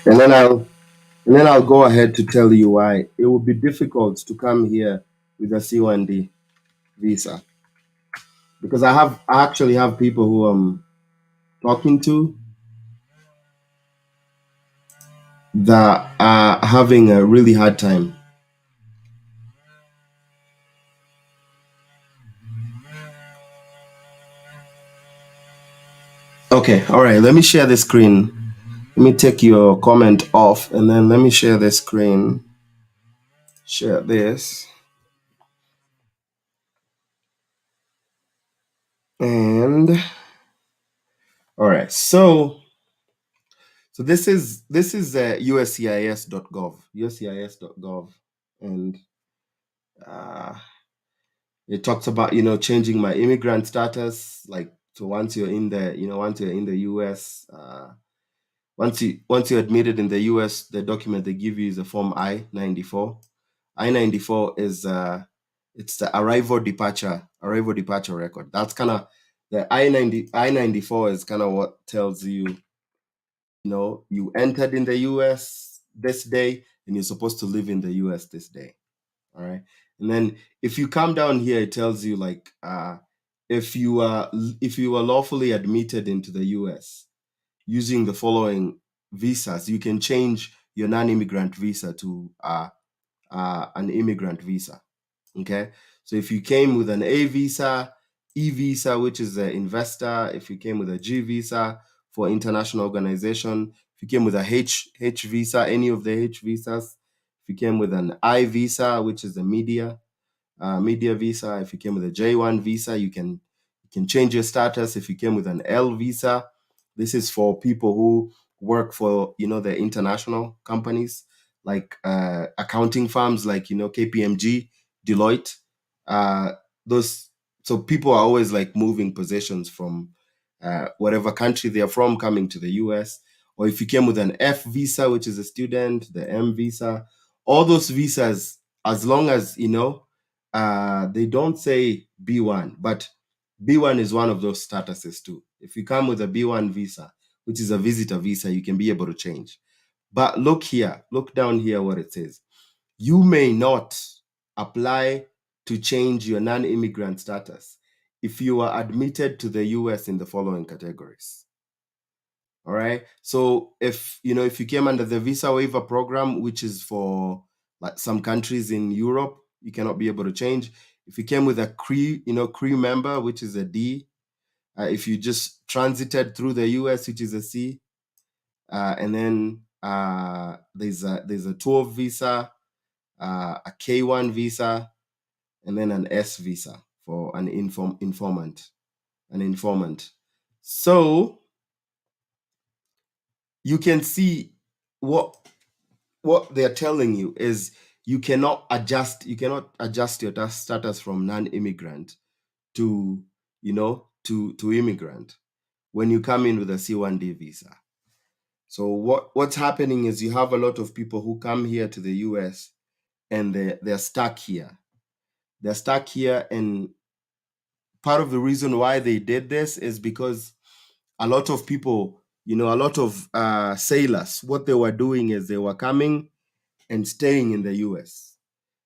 and then I'll go ahead to tell you why it will be difficult to come here with a C1D visa, because I actually have people who I'm talking to that are having a really hard time. Okay, all right. Let me share the screen. Let me take your comment off, and then let me share the screen. Share this, and all right. So this is USCIS.gov, USCIS.gov, and uh, it talks about changing my immigrant status. Like, so once you're in the once you're in the US, once you're admitted in the US, the document they give you is a form I-94. I-94 is it's the arrival departure record. That's kind of the I-94 is kind of what tells you, you entered in the US this day and you're supposed to live in the US this day. All right. And then if you come down here, it tells you like if you are lawfully admitted into the US using the following visas, you can change your non-immigrant visa to an immigrant visa. Okay. So if you came with an A visa, E visa, which is the investor, if you came with a G visa for international organization, if you came with a H visa, any of the H visas, if you came with an I visa, which is the media visa, if you came with a J1 visa, you can change your status. If you came with an L visa, this is for people who work for the international companies, like accounting firms like KPMG, Deloitte. Uh, those So people are always like moving positions from whatever country they are from, coming to the US. Or if you came with an F visa, which is a student, the M visa, all those visas, as long as they don't say B1, but B1 is one of those statuses too. If you come with a B1 visa, which is a visitor visa, you can be able to change. But look down here what it says. You may not apply to change your non-immigrant status if you are admitted to the US in the following categories. All right. So if you came under the visa waiver program, which is for like some countries in Europe, you cannot be able to change. If you came with a crew member, which is a D, if you just transited through the US, which is a C, and then there's a 12 visa, a K1 visa, and then an S visa for an informant. So you can see what they're telling you is you cannot adjust your status from non-immigrant to to immigrant when you come in with a C1D visa. So what's happening is you have a lot of people who come here to the US and they're stuck here. They're stuck here, and part of the reason why they did this is because a lot of people, a lot of sailors, what they were doing is they were coming and staying in the US.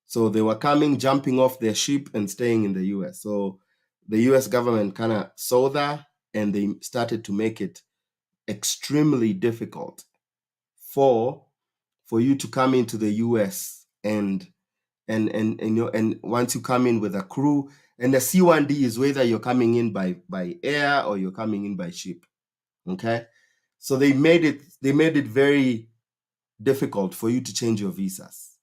So they were coming, jumping off their ship and staying in the US. So the US government kind of saw that, and they started to make it extremely difficult for you to come into the US, and once you come in with a crew, and the C1D is whether you're coming in by air or you're coming in by ship. Okay? So they made it very difficult for you to change your visas.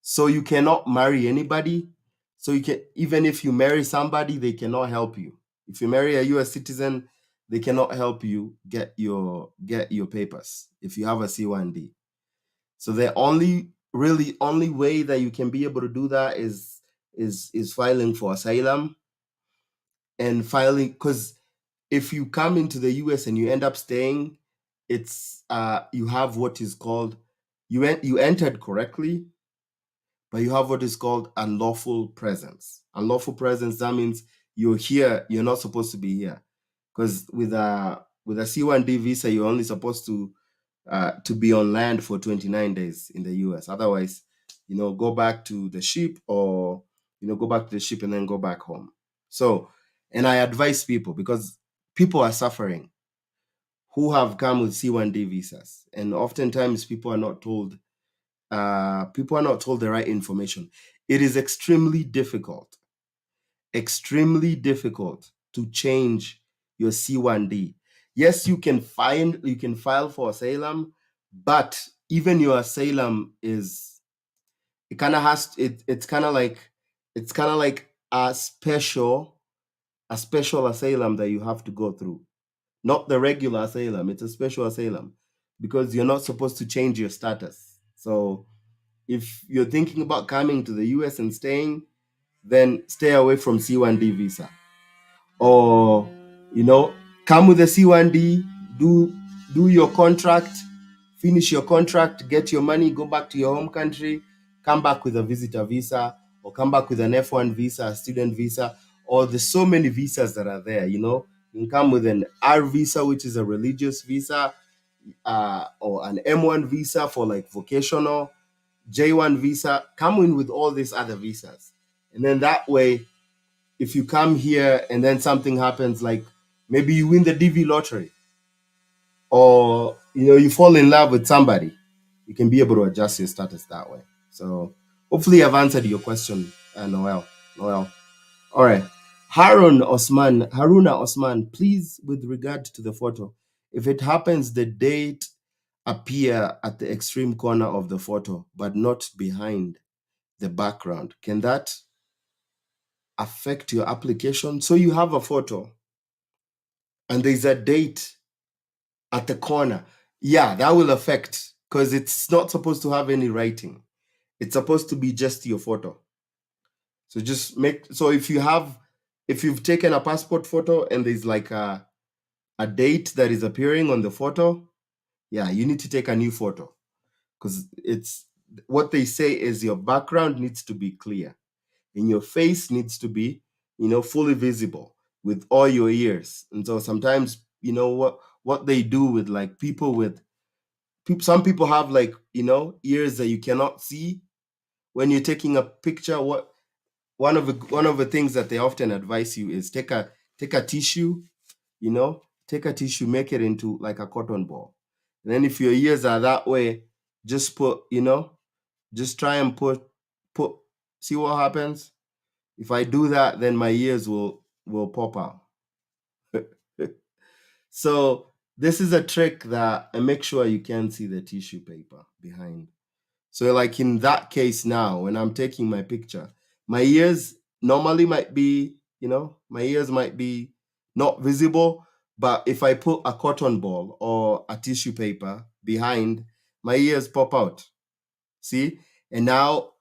So you cannot marry anybody. So you can, even if you marry somebody, they cannot help you. If you marry a US citizen, they cannot help you get your papers if you have a C1D. So the only way that you can be able to do that is filing for asylum, and filing, because if you come into the US and you end up staying, it's you have what is called, you entered correctly, but you have what is called unlawful presence. Unlawful presence, that means you're here, you're not supposed to be here. Because with a C1D visa, you're only supposed to to be on land for 29 days in the US. Otherwise, go back to the ship, or go back to the ship and then go back home. So, and I advise people, because people are suffering who have come with C1D visas, and oftentimes people are not told the right information. It is extremely difficult to change your C1D. Yes, you can file for asylum, but even your asylum is, it kind of has it's kind of like a special asylum that you have to go through. Not the regular asylum, it's a special asylum, because you're not supposed to change your status. So if you're thinking about coming to the US and staying, then stay away from C1D visa. Or, come with a C1D, do your contract, finish your contract, get your money, go back to your home country, come back with a visitor visa, or come back with an F1 visa, a student visa, or there's so many visas that are there. You can come with an R visa, which is a religious visa, or an M1 visa for like vocational, J1 visa. Come in with all these other visas, and then that way, if you come here and then something happens, like maybe you win the DV lottery, or you fall in love with somebody, you can be able to adjust your status that way. So hopefully I've answered your question, Noel. All right. Haruna Osman, please, with regard to the photo, if it happens the date appear at the extreme corner of the photo but not behind the background, can that affect your application? So you have a photo and there's a date at the corner. Yeah, that will affect, because it's not supposed to have any writing. It's supposed to be just your photo. So if you've taken a passport photo and there's like a date that is appearing on the photo, yeah, you need to take a new photo, because it's what they say is your background needs to be clear and your face needs to be, fully visible with all your ears. And so sometimes, what they do with like some people have like, ears that you cannot see when you're taking a picture. One of the things that they often advise you is take a tissue, you know, take a tissue, make it into like a cotton ball. And then if your ears are that way, just just try and put, see what happens. If I do that, then my ears will pop out. So this is a trick that I make sure you can see the tissue paper behind. So like in that case now, when I'm taking my picture, my ears normally might be, my ears might be not visible, but if I put a cotton ball or a tissue paper behind, my ears pop out. See? And now,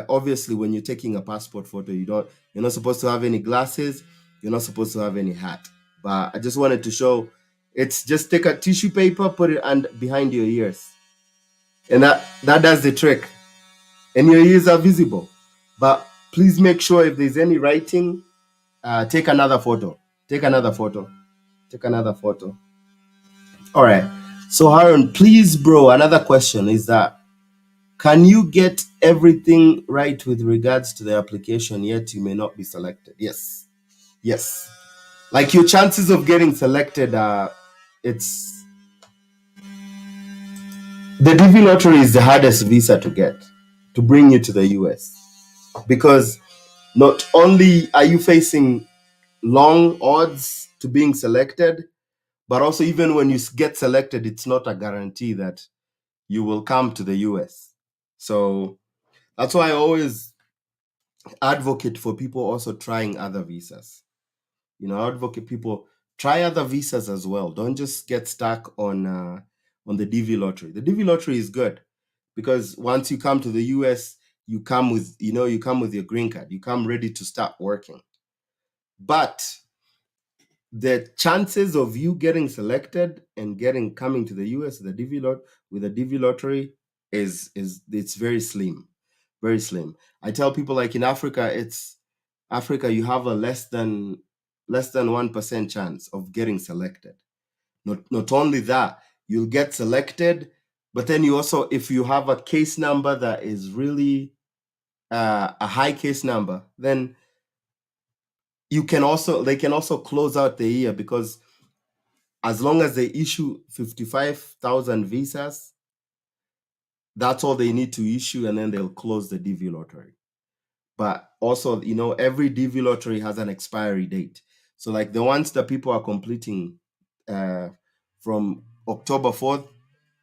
obviously, when you're taking a passport photo, you're not supposed to have any glasses, you're not supposed to have any hat. But I just wanted to show, it's just take a tissue paper, put it behind your ears, and that does the trick, and your ears are visible. But please make sure if there's any writing, take another photo. Take another photo. Take another photo. All right. So, Aaron, please, bro, another question is that, can you get everything right with regards to the application, yet you may not be selected? Yes. Yes. Like your chances of getting selected are, it's, the DV lottery is the hardest visa to get, to bring you to the US, because not only are you facing long odds to being selected, but also even when you get selected, it's not a guarantee that you will come to the US. So that's why I always advocate for people also trying other visas. I advocate people try other visas as well. Don't just get stuck on the DV lottery. The DV lottery is good because once you come to the US, you come with your green card. You come ready to start working. But the chances of you getting selected and coming to the US with a DV lottery is it's very slim, very slim. I tell people, like in Africa, you have a less than 1% chance of getting selected. Not only that, you'll get selected. But then you also, if you have a case number that is really a high case number, then they can also close out the year, because as long as they issue 55,000 visas, that's all they need to issue, and then they'll close the DV lottery. But also, every DV lottery has an expiry date. So, like the ones that people are completing uh, from October 4th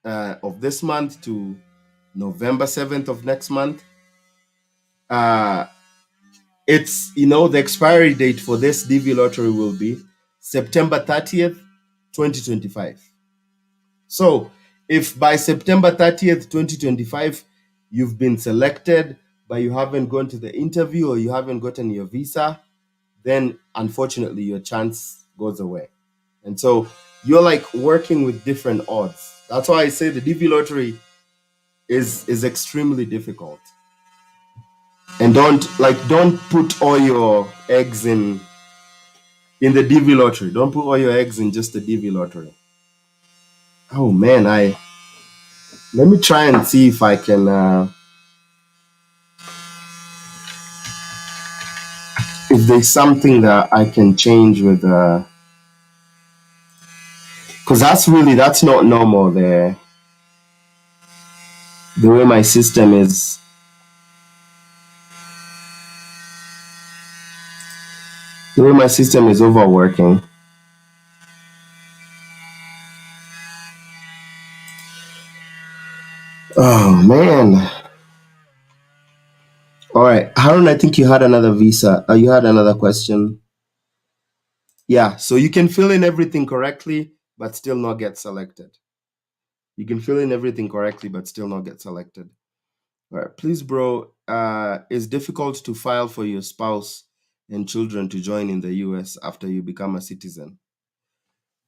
of this month to November 7th of next month, uh, the expiry date for this DV lottery will be September 30th, 2025. So, if by September 30th, 2025, you've been selected, but you haven't gone to the interview or you haven't gotten your visa, then unfortunately your chance goes away. And so you're like working with different odds. That's why I say the DV lottery is extremely difficult. And don't put all your eggs in the DV lottery. Don't put all your eggs in just the DV lottery. Oh man, I let me try and see if I can if there's something that I can change with because that's not normal, the way my system is. The way my system is overworking. Oh man. All right, Harun, I think you had another visa. You had another question. Yeah, so you can fill in everything correctly, but still not get selected. You can fill in everything correctly, but still not get selected. All right, please, bro. It's difficult to file for your spouse and children to join in the US after you become a citizen.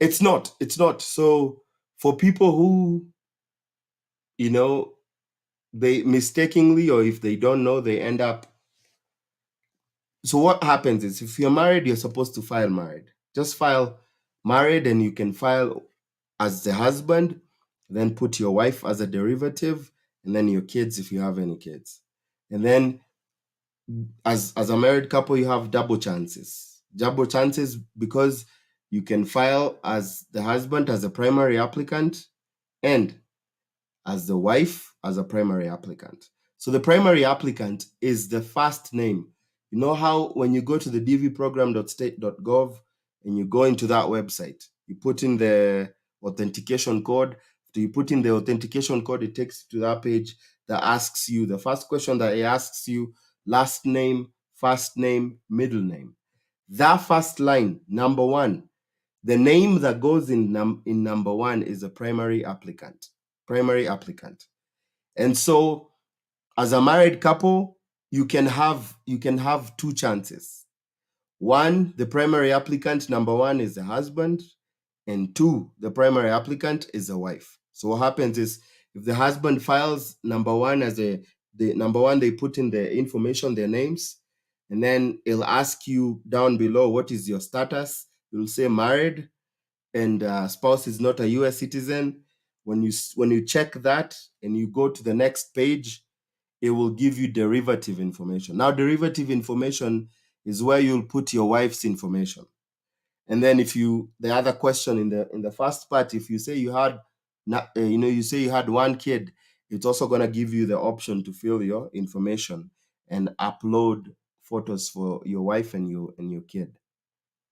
It's not. It's not. So for people who, you know, they mistakenly, or if they don't know, they end up. So what happens is, if you're married, you're supposed to file married. Just file married, and you can file as the husband, then put your wife as a derivative, and then your kids if you have any kids. And then as a married couple, you have double chances. Double chances because you can file as the husband as a primary applicant, and as the wife as a primary applicant. So the primary applicant is the first name. You know how when you go to the dvprogram.state.gov and you go into that website, you put in the authentication code. Do you put in the authentication code? It takes you to that page that asks you, the first question that it asks you, last name, first name, middle name. That first line, number one, the name that goes in number one is a primary applicant. Primary applicant. And so as a married couple, you can have two chances. One, the primary applicant, number one, is the husband, and two, the primary applicant is the wife. So what happens is, if the husband files number one as the number one, they put in the information, their names, and then it'll ask you down below, what is your status? You'll say married, and spouse is not a US citizen. When you check that and you go to the next page, it will give you derivative information. Now, derivative information is where you'll put your wife's information. And then the other question in the first part, if you say you had you say you had one kid, it's also going to give you the option to fill your information and upload photos for your wife and your kid.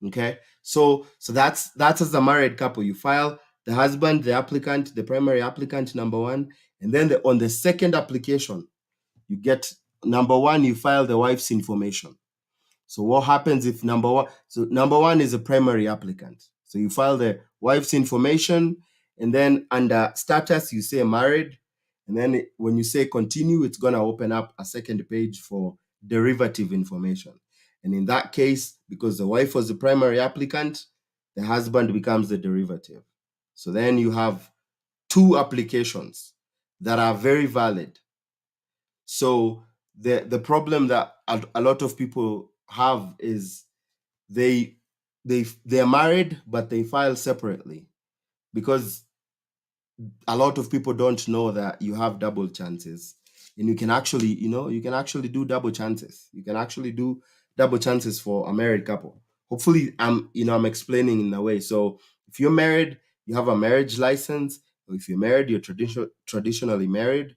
Okay, so that's as a married couple. You file the husband, the applicant, the primary applicant, number one, and then on the second application, you get number one, you file the wife's information. So what happens if number one? So number one is a primary applicant. So you file the wife's information, and then under status you say married, and then when you say continue, it's gonna open up a second page for derivative information. And in that case, because the wife was the primary applicant, the husband becomes the derivative. So then you have two applications that are very valid. So the problem that a lot of people have is they're married, but they file separately, because a lot of people don't know that you have double chances, and you can actually, you can actually do double chances. You can actually do double chances for a married couple. Hopefully, I'm explaining in a way. So if you're married, you have a marriage license. Or if you're married, you're traditionally married.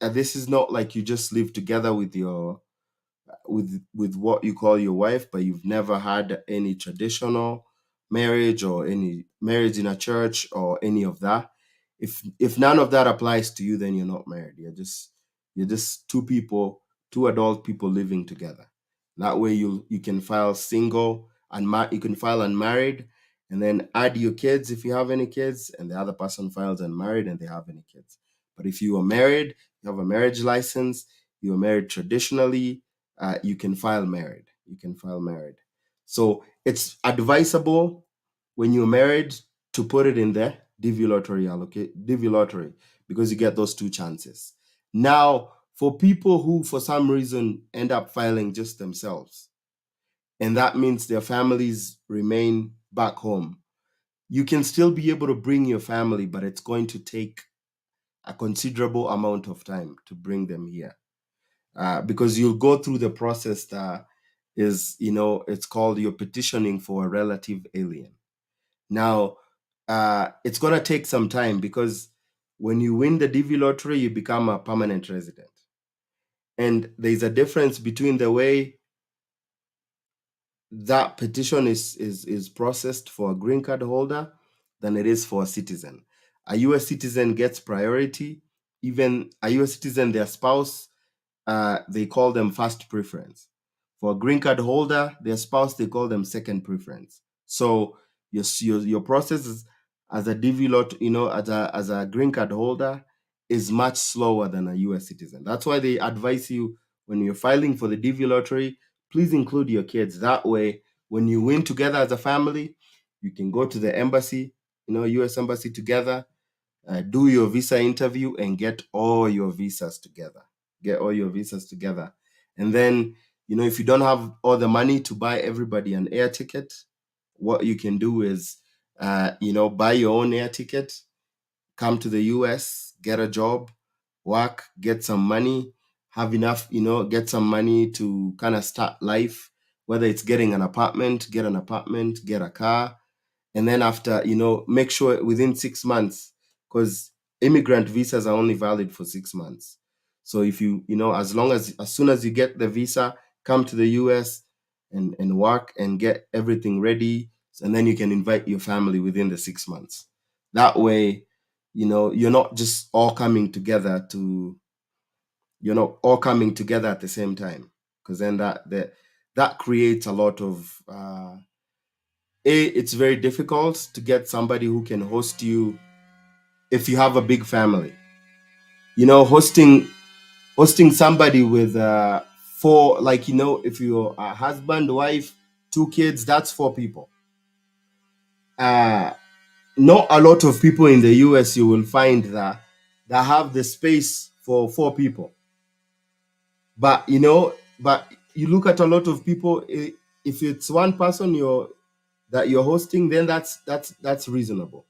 And this is not like you just live together with your with what you call your wife, but you've never had any traditional marriage or any marriage in a church or any of that. If none of that applies to you, then you're not married. You're just two people, two adult people living together. That way you can file single and you can file unmarried, and then add your kids if you have any kids, and the other person files unmarried and they have any kids. But if you are married, you have a marriage license, you are married traditionally, you can file married. You can file married. So it's advisable when you're married to put it in the DV lottery, because you get those two chances. Now, for people who for some reason end up filing just themselves, and that means their families remain back home, you can still be able to bring your family, but it's going to take a considerable amount of time to bring them here, because you'll go through the process that is, it's called you're petitioning for a relative alien. Now, it's going to take some time, because when you win the DV lottery, you become a permanent resident. And there's a difference between the way that petition is processed for a green card holder than it is for a citizen. A US citizen gets priority. Even a US citizen, their spouse, they call them first preference. For a green card holder, their spouse, they call them second preference. So your process is, as a DV lot, as a green card holder, is much slower than a US citizen. That's why they advise you, when you're filing for the DV lottery, please include your kids. That way, when you win together as a family, you can go to the embassy, US embassy together, do your visa interview, and get all your visas together. Get all your visas together. And then, if you don't have all the money to buy everybody an air ticket, what you can do is, buy your own air ticket, come to the US, get a job, work, get some money, have enough, get some money to kind of start life, whether it's getting an apartment, get a car. And then after, make sure within 6 months, because immigrant visas are only valid for 6 months. So if as soon as you get the visa, come to the US and work and get everything ready, and then you can invite your family within the 6 months. That way, you're not just all coming together you're not all coming together at the same time, because then that creates a lot of it's very difficult to get somebody who can host you if you have a big family. Hosting somebody with four, like, if you're a husband, wife, two kids, that's four people. uh Not a lot of people in the US you will find that have the space for four people. But you look at a lot of people, if it's one person you're hosting, then that's reasonable.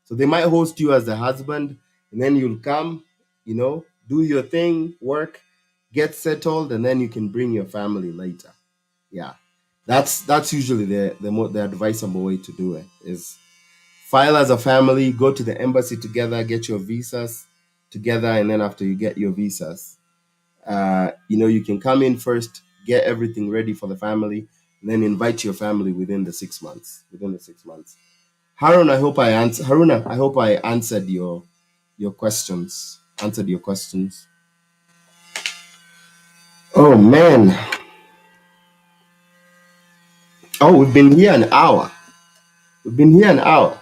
So they might host you as the husband, and then you'll come, do your thing, work, get settled, and then you can bring your family later. Yeah, that's usually the advisable way to do it, is file as a family, go to the embassy together, get your visas together, and then after you get your visas, you can come in first, get everything ready for the family, and then invite your family within the 6 months. Haruna, I hope I answered your questions. Answered your questions. Oh man. Oh, we've been here an hour. We've been here an hour.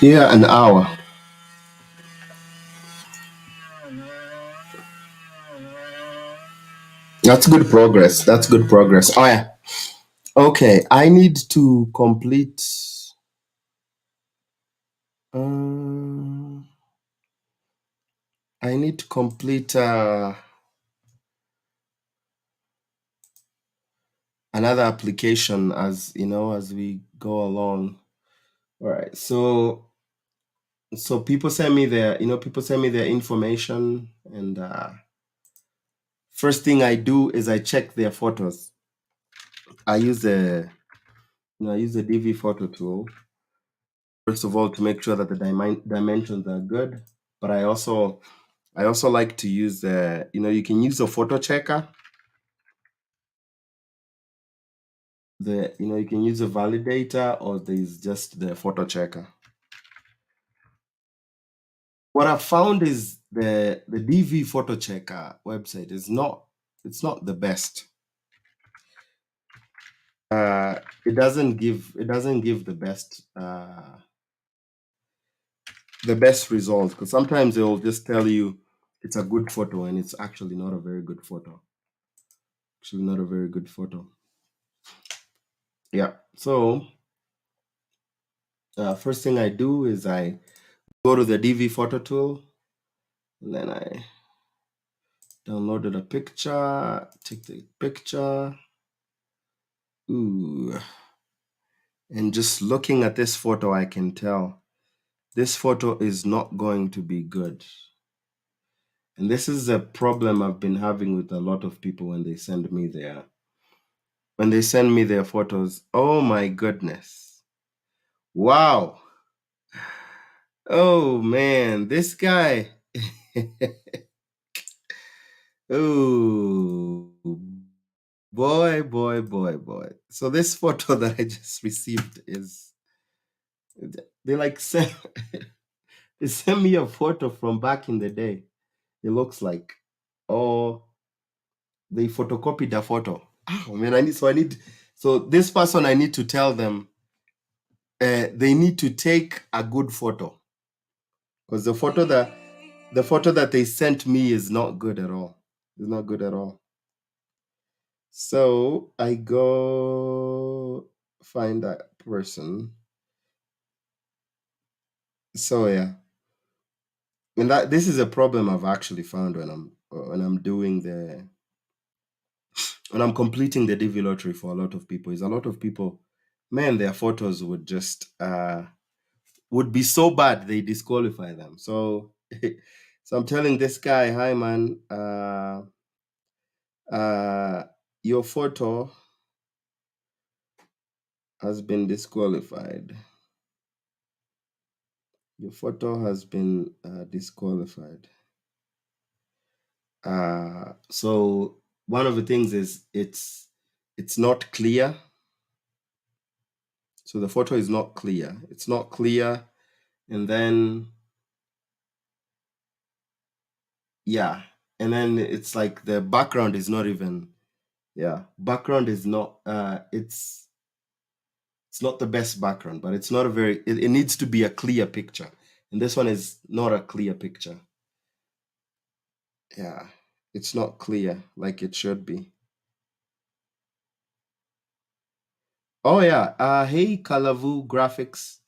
Here an hour. That's good progress. That's good progress. Oh yeah. Okay, I need to complete. Um, I need to complete another application as you know as we go along. All right. So people send me their information, and first thing I do is I check their photos. I use the I use the DV photo tool first of all to make sure that the dimensions are good. But I also like to use the you can use a photo checker. The you can use a validator, or there's just the photo checker. What I've found is the DV photo checker website is not it's not the best. Uh, it doesn't give the best result, because sometimes they'll just tell you it's a good photo and it's actually not a very good photo. Actually, not a very good photo. Yeah. So first thing I do is I go to the DV photo tool, and then I downloaded a picture, take the picture. Ooh. And just looking at this photo, I can tell this photo is not going to be good. And this is a problem I've been having with a lot of people when they send me their photos. Oh my goodness. Wow. Oh man, this guy. Oh boy, boy, boy, boy. So this photo that I just received is they like sent they sent me a photo from back in the day. It looks like, oh, they photocopied the photo. Oh man, so this person, I need to tell them they need to take a good photo, because the photo that they sent me is not good at all. It's not good at all. So I go find that person. So yeah, and that this is a problem I've actually found when I'm doing the when I'm completing the DV lottery for a lot of people. Is a lot of people, man, their photos would be so bad they disqualify them. So so I'm telling this guy, hi man, uh your photo has been disqualified. Your photo has been disqualified. So one of the things is it's not clear. So the photo is not clear. It's not clear, and then yeah, and then it's like the background is not even yeah, background is not it's not the best background, but it's not a very it needs to be a clear picture. And this one is not a clear picture. Yeah. It's not clear like it should be. Oh yeah. Hey Kalavu Graphics.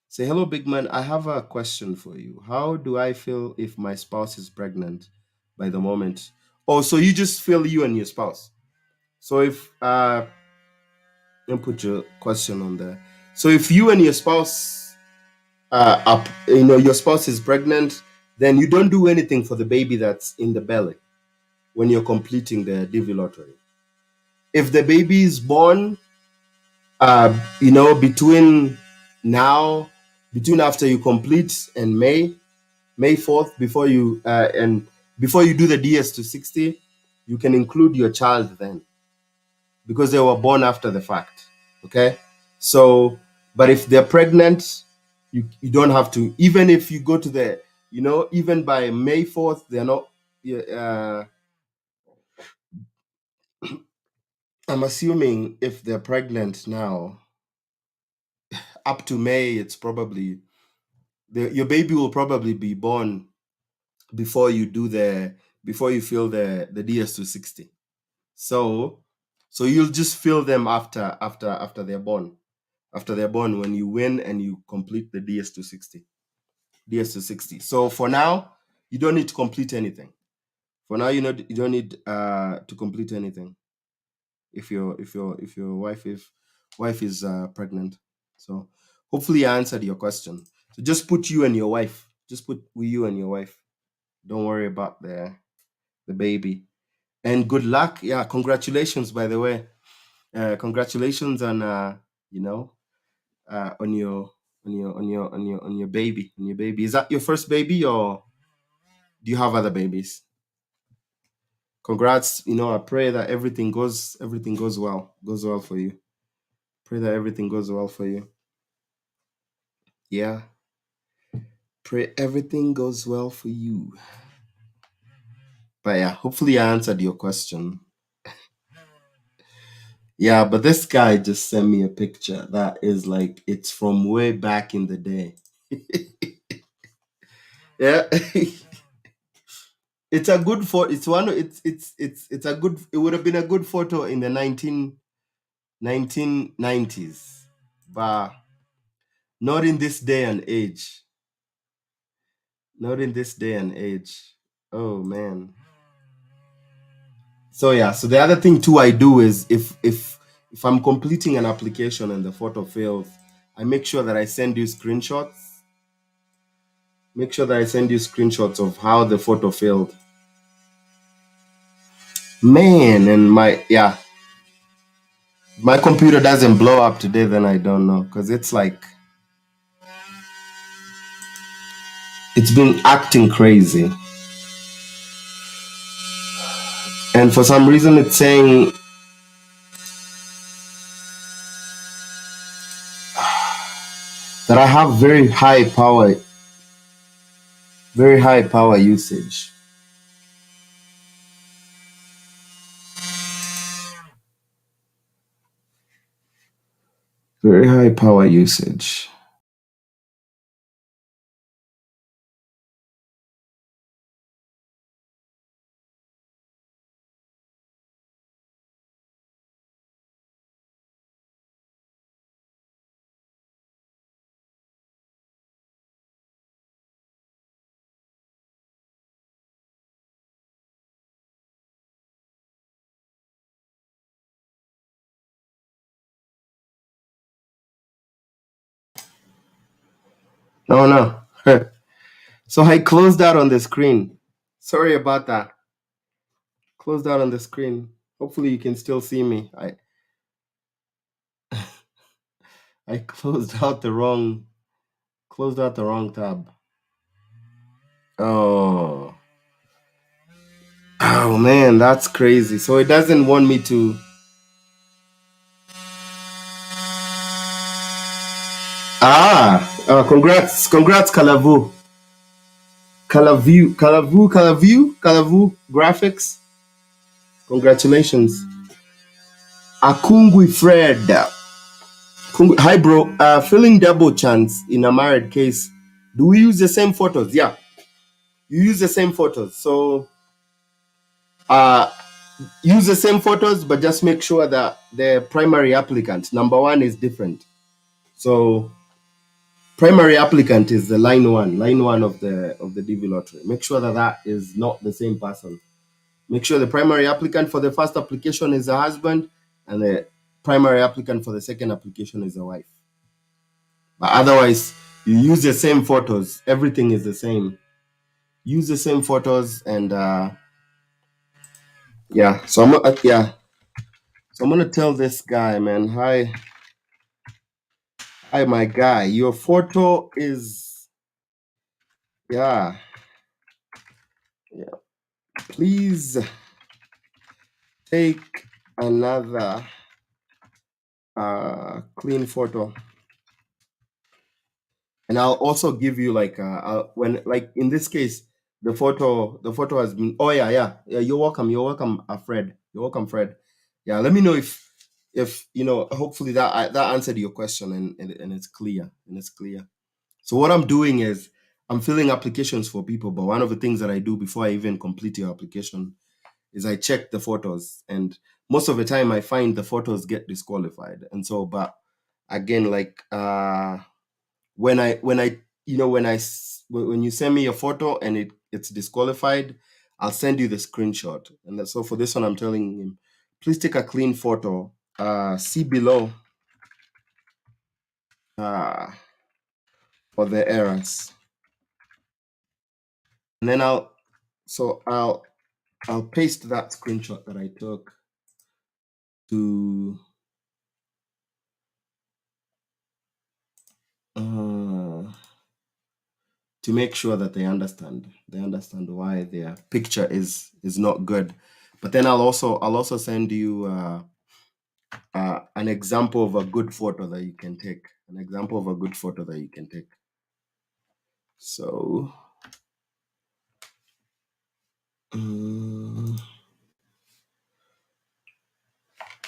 Say hello, big man. I have a question for you. How do I feel if my spouse is pregnant by the moment? Oh, so you just feel you and your spouse. So if let me put your question on there. So if you and your spouse your spouse is pregnant, then you don't do anything for the baby that's in the belly when you're completing the DV lottery. If the baby is born, between now, between after you complete and May 4th, before you do the DS to 60, you can include your child then, because they were born after the fact. Okay. So, but if they're pregnant, you don't have to. Even if you go to even by May 4th, they're not. Yeah, I'm assuming if they're pregnant now, up to May, it's probably your baby will probably be born before you fill the DS to 60. So you'll just fill them after they're born. After they're born, when you win and you complete the DS to 60. DS to 60. So for now, you don't need to complete anything. For now, you don't need to complete anything. if your wife is pregnant. So hopefully I answered your question. So just put you and your wife. Just put you and your wife. Don't worry about the baby. And good luck. Yeah, congratulations, by the way. Congratulations on you know on your baby, on your baby. Is that your first baby, or do you have other babies? Congrats. I pray that everything goes well for you. Pray that everything goes well for you. Yeah. Pray everything goes well for you. But yeah, hopefully I answered your question. Yeah, but this guy just sent me a picture that is like it's from way back in the day. Yeah. It's a good photo. It's a good, it would have been a good photo in the 1990s, but not in this day and age. Not in this day and age. Oh man. So yeah, so the other thing too I do is if I'm completing an application and the photo fails, I make sure that I send you screenshots. Make sure that I send you screenshots of how the photo failed. Man, and my computer doesn't blow up today, then I don't know, because it's like it's been acting crazy. And for some reason it's saying that I have very high power usage. Very high power usage. No, no. So I closed out on the screen. Sorry about that. Closed out on the screen. Hopefully you can still see me. I closed out the wrong tab. Oh. Oh man, that's crazy. So it doesn't want me to. Congrats, Kalavu graphics. Congratulations. Akungwi Fred. Hi, bro. Filling double chance in a married case. Do we use the same photos? Yeah, you use the same photos. So, uh, use the same photos, but just make sure that the primary applicant, number one, is different. So, primary applicant is the line one of the DV lottery. Make sure that that is not the same person. Make sure the primary applicant for the first application is a husband, and the primary applicant for the second application is a wife. But otherwise, you use the same photos. Everything is the same. Use the same photos, and yeah. So I'm gonna tell this guy, man. Hi, my guy. Your photo is yeah. Yeah. Please take another clean photo, and I'll also give you like when, like in this case, the photo has been. Oh yeah. You're welcome, Fred. You're welcome, Fred. Yeah, let me know if hopefully that answered your question, and it's clear, so what I'm doing is I'm filling applications for people, but one of the things that I do before I even complete your application is I check the photos, and most of the time I find the photos get disqualified. And so, but again, like when I when you send me a photo and it's disqualified, I'll send you the screenshot. And so for this one, I'm telling him, please take a clean photo. See below uh, for the errors, and then I'll paste that screenshot that I took to uh, to make sure that they understand why their picture is not good. But then I'll also send you an example of a good photo that you can take. An example of a good photo that you can take. So, and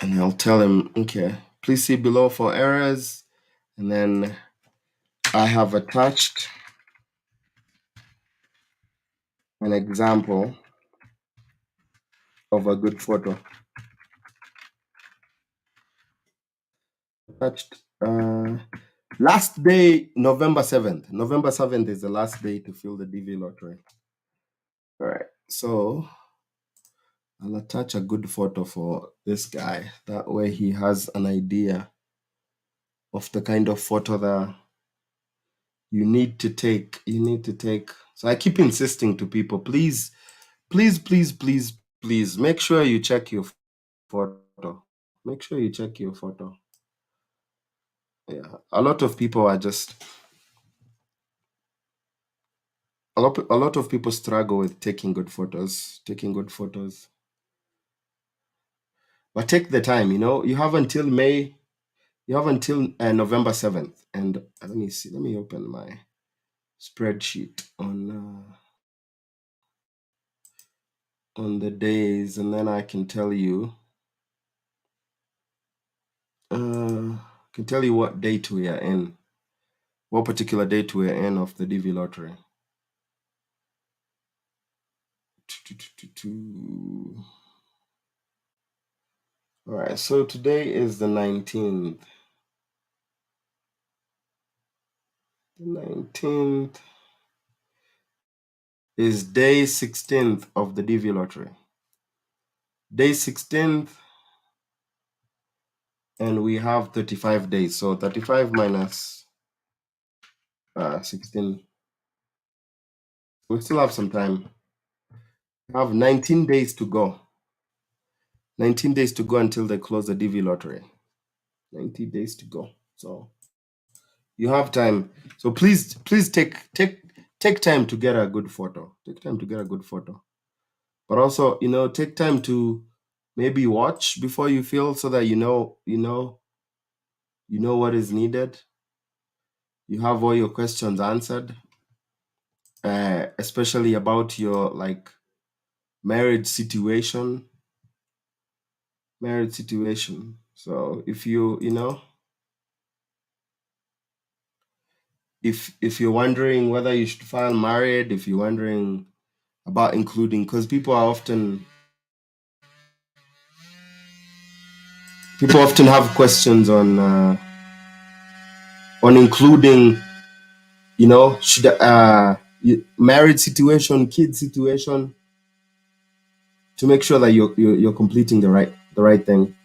I'll tell him, okay, please see below for errors. And then I have attached an example of a good photo. Attached last day, November 7th. November 7th is the last day to fill the DV lottery. All right. So I'll attach a good photo for this guy. That way he has an idea of the kind of photo that you need to take. You need to take. So I keep insisting to people, please, please, please, please, please make sure you check your photo. Make sure you check your photo. Yeah. A lot of people are just a lot of people struggle with taking good photos, but take the time. You have until November 7th. And let me see, let me open my spreadsheet on the days, and then I can tell you what date we are in, what particular date we are in of the DV lottery. All right, so today is the 19th. The 19th is day 16th of the DV lottery. Day 16th, and we have 35 days. So 35 minus 16. We still have some time. We have 19 days to go. 19 days to go until they close the DV lottery. 90 days to go. So you have time. So please take time to get a good photo. Take time to get a good photo. But also, take time to maybe watch before you fill, so that you know what is needed. You have all your questions answered, especially about your marriage situation. So if if you're wondering whether you should file married, if you're wondering about including, because people often have questions on including, should married situation, kid situation, to make sure that you're completing the right thing.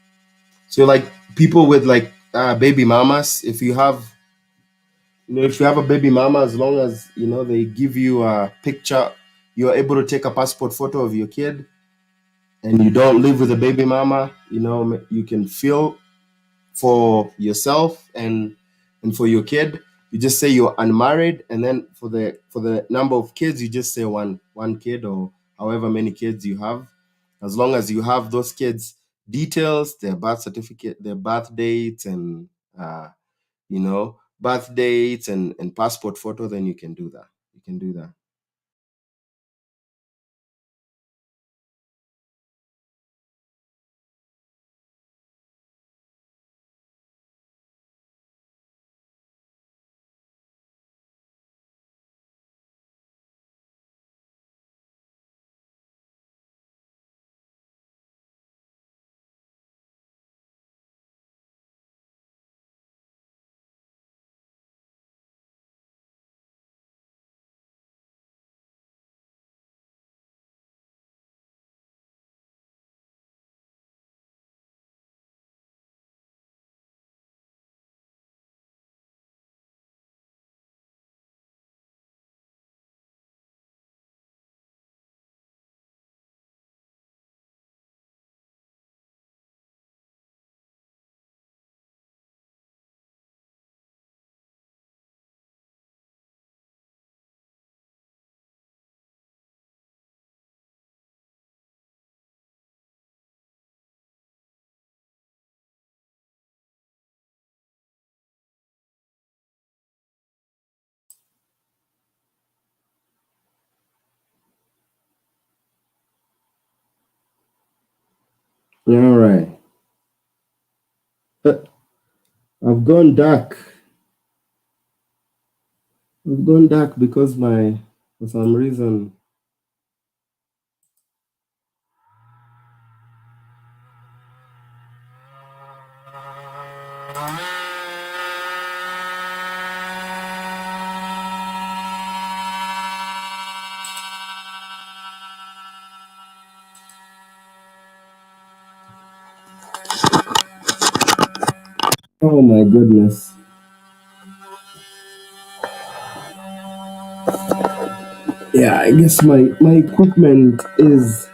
So like people with baby mamas, if you have a baby mama, as long as they give you a picture, you're able to take a passport photo of your kid, and you don't live with a baby mama, you can fill for yourself and for your kid. You just say you're unmarried, and then for the number of kids, you just say one kid, or however many kids you have. As long as you have those kids' details, their birth certificate, their birth dates, and birth dates and passport photo, then you can do that. You can do that. All right. Uh, I've gone dark. I've gone dark because for some reason. Oh my goodness. Yeah, I guess my equipment is.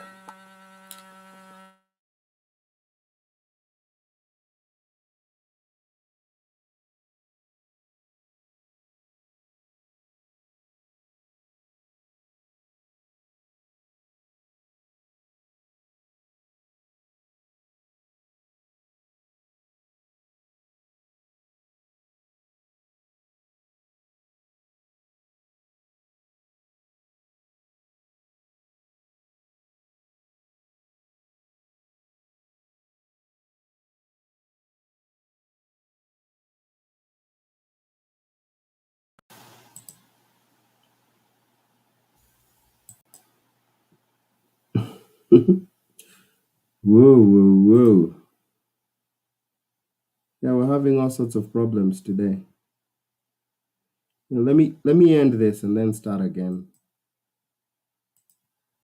Whoa, whoa, whoa. Yeah, we're having all sorts of problems today. Let me end this and then start again.